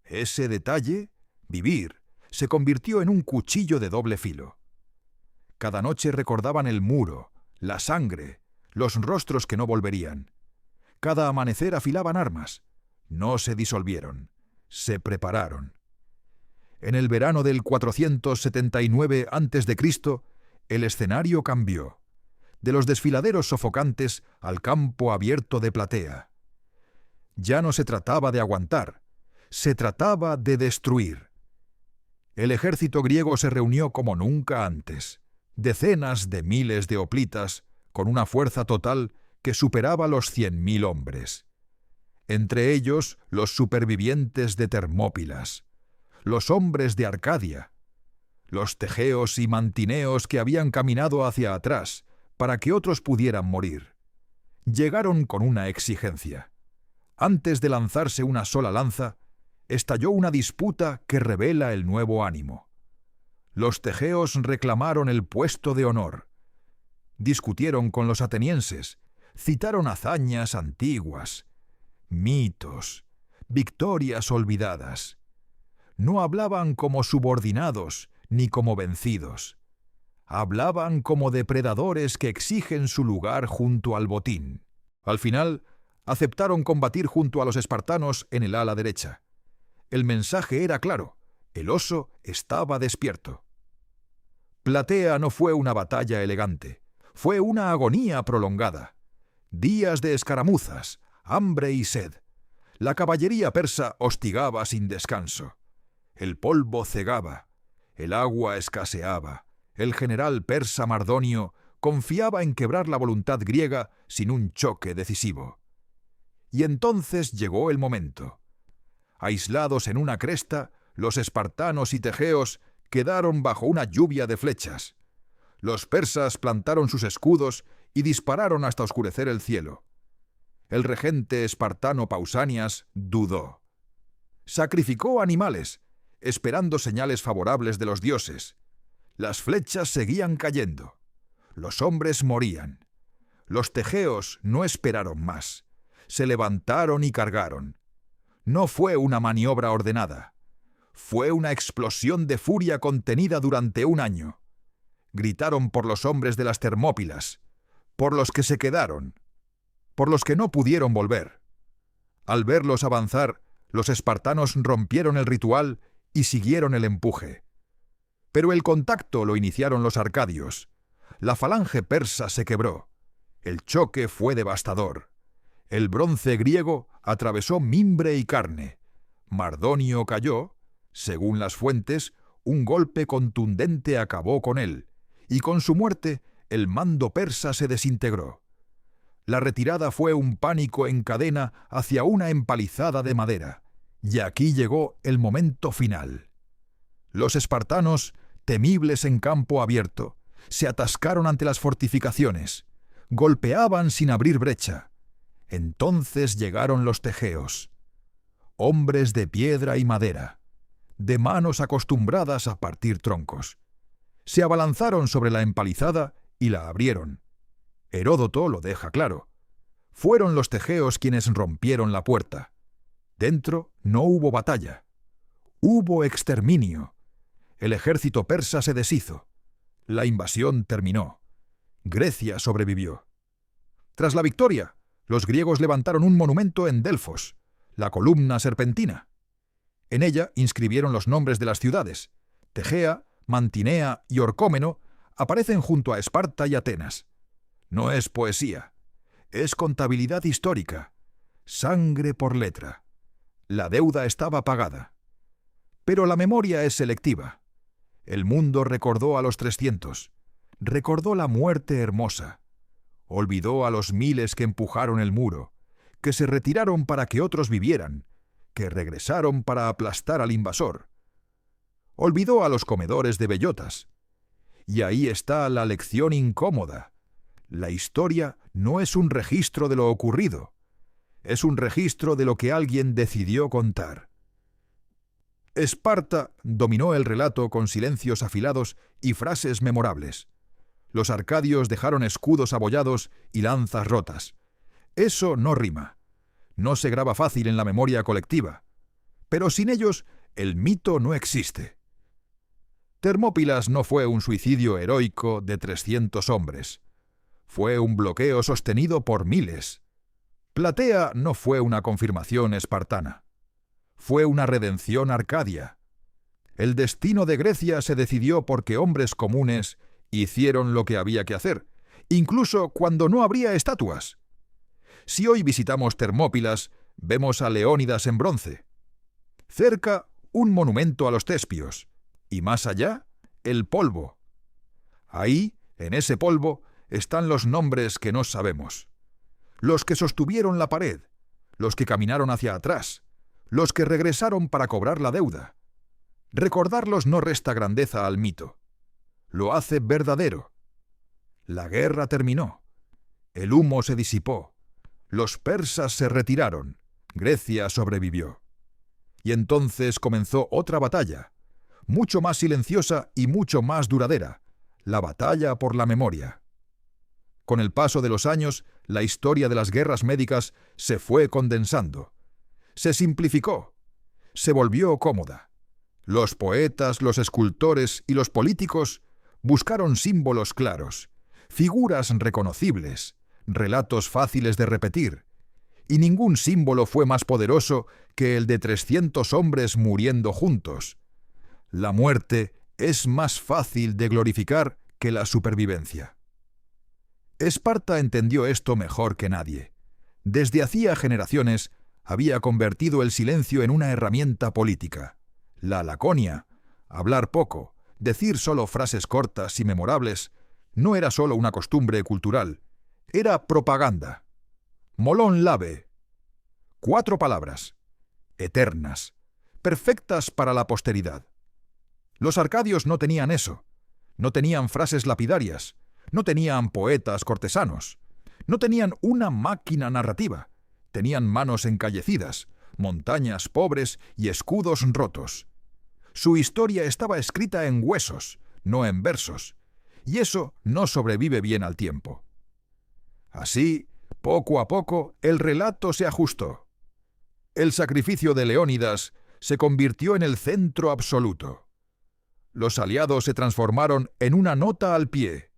Ese detalle, vivir, se convirtió en un cuchillo de doble filo. Cada noche recordaban el muro, la sangre, los rostros que no volverían. Cada amanecer afilaban armas. No se disolvieron, se prepararon. En el verano del 479 a.C., el escenario cambió. De los desfiladeros sofocantes al campo abierto de Platea. Ya no se trataba de aguantar, se trataba de destruir. El ejército griego se reunió como nunca antes. Decenas de miles de hoplitas, con una fuerza total que superaba los 100.000 hombres. Entre ellos, los supervivientes de Termópilas, los hombres de Arcadia, los tegeos y mantineos que habían caminado hacia atrás para que otros pudieran morir. Llegaron con una exigencia. Antes de lanzarse una sola lanza, estalló una disputa que revela el nuevo ánimo. Los tegeos reclamaron el puesto de honor. Discutieron con los atenienses, citaron hazañas antiguas, mitos, victorias olvidadas. No hablaban como subordinados ni como vencidos. Hablaban como depredadores que exigen su lugar junto al botín. Al final, Aceptaron combatir junto a los espartanos en el ala derecha. El mensaje era claro: el oso estaba despierto. Platea no fue una batalla elegante, fue una agonía prolongada. Días de escaramuzas, hambre y sed. La caballería persa hostigaba sin descanso. El polvo cegaba, el agua escaseaba. El general persa Mardonio confiaba en quebrar la voluntad griega sin un choque decisivo. Y entonces llegó el momento. Aislados en una cresta, los espartanos y tegeos quedaron bajo una lluvia de flechas. Los persas plantaron sus escudos y dispararon hasta oscurecer el cielo. El regente espartano Pausanias dudó. Sacrificó animales, esperando señales favorables de los dioses. Las flechas seguían cayendo. Los hombres morían. Los tegeos no esperaron más. Se levantaron y cargaron. No fue una maniobra ordenada. Fue una explosión de furia contenida durante un año. Gritaron por los hombres de las Termópilas, por los que se quedaron, por los que no pudieron volver. Al verlos avanzar, los espartanos rompieron el ritual y siguieron el empuje. Pero el contacto lo iniciaron los arcadios. La falange persa se quebró. El choque fue devastador. El bronce griego atravesó mimbre y carne. Mardonio cayó. Según las fuentes, un golpe contundente acabó con él, y con su muerte el mando persa se desintegró. La retirada fue un pánico en cadena hacia una empalizada de madera, y aquí llegó el momento final. Los espartanos, temibles en campo abierto, se atascaron ante las fortificaciones, golpeaban sin abrir brecha. Entonces llegaron los tegeos, hombres de piedra y madera, de manos acostumbradas a partir troncos. Se abalanzaron sobre la empalizada y la abrieron. Heródoto lo deja claro. Fueron los tegeos quienes rompieron la puerta. Dentro no hubo batalla. Hubo exterminio. El ejército persa se deshizo. La invasión terminó. Grecia sobrevivió. Tras la victoria, los griegos levantaron un monumento en Delfos, la columna serpentina. En ella inscribieron los nombres de las ciudades. Tegea, Mantinea y Orcómeno aparecen junto a Esparta y Atenas. No es poesía, es contabilidad histórica. Sangre por letra. La deuda estaba pagada. Pero la memoria es selectiva. El mundo recordó a los 300, recordó la muerte hermosa. Olvidó a los miles que empujaron el muro, que se retiraron para que otros vivieran, que regresaron para aplastar al invasor. Olvidó a los comedores de bellotas. Y ahí está la lección incómoda. La historia no es un registro de lo ocurrido, es un registro de lo que alguien decidió contar. Esparta dominó el relato con silencios afilados y frases memorables. Los arcadios dejaron escudos abollados y lanzas rotas. Eso no rima. No se graba fácil en la memoria colectiva. Pero sin ellos, el mito no existe. Termópilas no fue un suicidio heroico de 300 hombres. Fue un bloqueo sostenido por miles. Platea no fue una confirmación espartana. Fue una redención arcadia. El destino de Grecia se decidió porque hombres comunes hicieron lo que había que hacer, incluso cuando no habría estatuas. Si hoy visitamos Termópilas, vemos a Leónidas en bronce. Cerca, un monumento a los Tespios, y más allá, el polvo. Ahí, en ese polvo, están los nombres que no sabemos. Los que sostuvieron la pared, los que caminaron hacia atrás, los que regresaron para cobrar la deuda. Recordarlos no resta grandeza al mito. Lo hace verdadero. La guerra terminó. El humo se disipó. Los persas se retiraron. Grecia sobrevivió. Y entonces comenzó otra batalla, mucho más silenciosa y mucho más duradera, la batalla por la memoria. Con el paso de los años, la historia de las guerras médicas se fue condensando. Se simplificó. Se volvió cómoda. Los poetas, los escultores y los políticos buscaron símbolos claros, figuras reconocibles, relatos fáciles de repetir, y ningún símbolo fue más poderoso que el de 300 hombres muriendo juntos. La muerte es más fácil de glorificar que la supervivencia. Esparta entendió esto mejor que nadie. Desde hacía generaciones había convertido el silencio en una herramienta política. La laconia, hablar poco, decir solo frases cortas y memorables, no era solo una costumbre cultural, era propaganda. Molón lave. 4 palabras, eternas, perfectas para la posteridad. Los arcadios no tenían eso, no tenían frases lapidarias, no tenían poetas cortesanos, no tenían una máquina narrativa, tenían manos encallecidas, montañas pobres y escudos rotos. Su historia estaba escrita en huesos, no en versos, y eso no sobrevive bien al tiempo. Así, poco a poco, el relato se ajustó. El sacrificio de Leónidas se convirtió en el centro absoluto. Los aliados se transformaron en una nota al pie.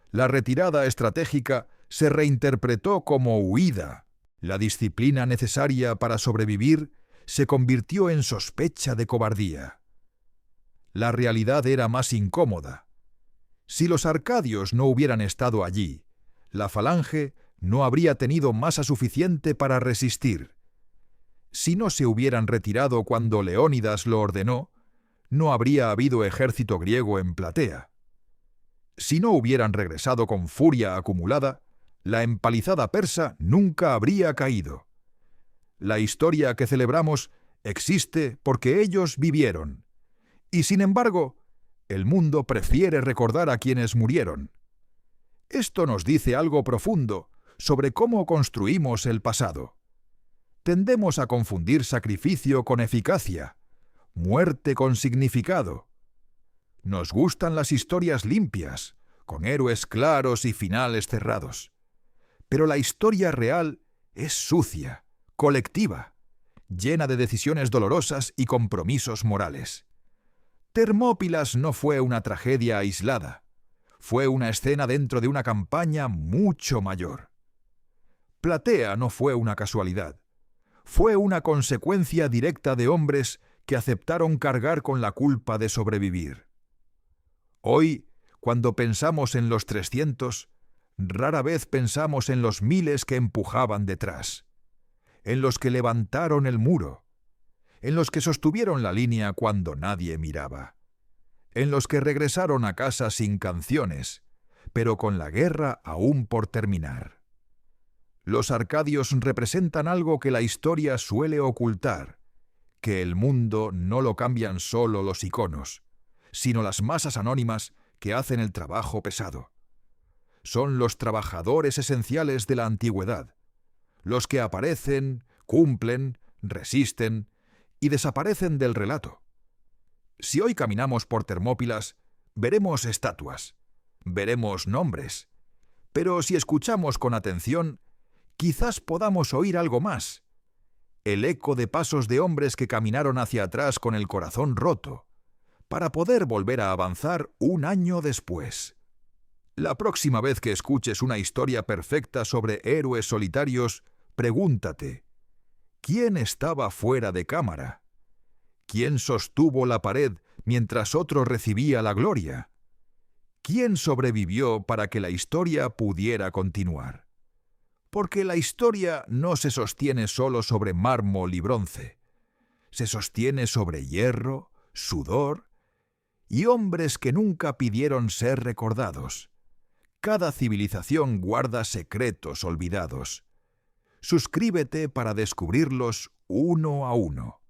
La retirada estratégica se reinterpretó como huida. La disciplina necesaria para sobrevivir se convirtió en sospecha de cobardía. La realidad era más incómoda. Si los arcadios no hubieran estado allí, la falange no habría tenido masa suficiente para resistir. Si no se hubieran retirado cuando Leónidas lo ordenó, no habría habido ejército griego en Platea. Si no hubieran regresado con furia acumulada, la empalizada persa nunca habría caído. La historia que celebramos existe porque ellos vivieron. Y sin embargo, el mundo prefiere recordar a quienes murieron. Esto nos dice algo profundo sobre cómo construimos el pasado. Tendemos a confundir sacrificio con eficacia, muerte con significado. Nos gustan las historias limpias, con héroes claros y finales cerrados. Pero la historia real es sucia, colectiva, llena de decisiones dolorosas y compromisos morales. Termópilas no fue una tragedia aislada, fue una escena dentro de una campaña mucho mayor. Platea no fue una casualidad, fue una consecuencia directa de hombres que aceptaron cargar con la culpa de sobrevivir. Hoy, cuando pensamos en los 300, rara vez pensamos en los miles que empujaban detrás, en los que levantaron el muro, en los que sostuvieron la línea cuando nadie miraba, en los que regresaron a casa sin canciones, pero con la guerra aún por terminar. Los arcadios representan algo que la historia suele ocultar, que el mundo no lo cambian solo los iconos, sino las masas anónimas que hacen el trabajo pesado. Son los trabajadores esenciales de la antigüedad, los que aparecen, cumplen, resisten y desaparecen del relato. Si hoy caminamos por Termópilas, veremos estatuas, veremos nombres, pero si escuchamos con atención, quizás podamos oír algo más. El eco de pasos de hombres que caminaron hacia atrás con el corazón roto, para poder volver a avanzar un año después. La próxima vez que escuches una historia perfecta sobre héroes solitarios, pregúntate, ¿quién estaba fuera de cámara? ¿Quién sostuvo la pared mientras otro recibía la gloria? ¿Quién sobrevivió para que la historia pudiera continuar? Porque la historia no se sostiene solo sobre mármol y bronce. Se sostiene sobre hierro, sudor y hombres que nunca pidieron ser recordados. Cada civilización guarda secretos olvidados. Suscríbete para descubrirlos uno a uno.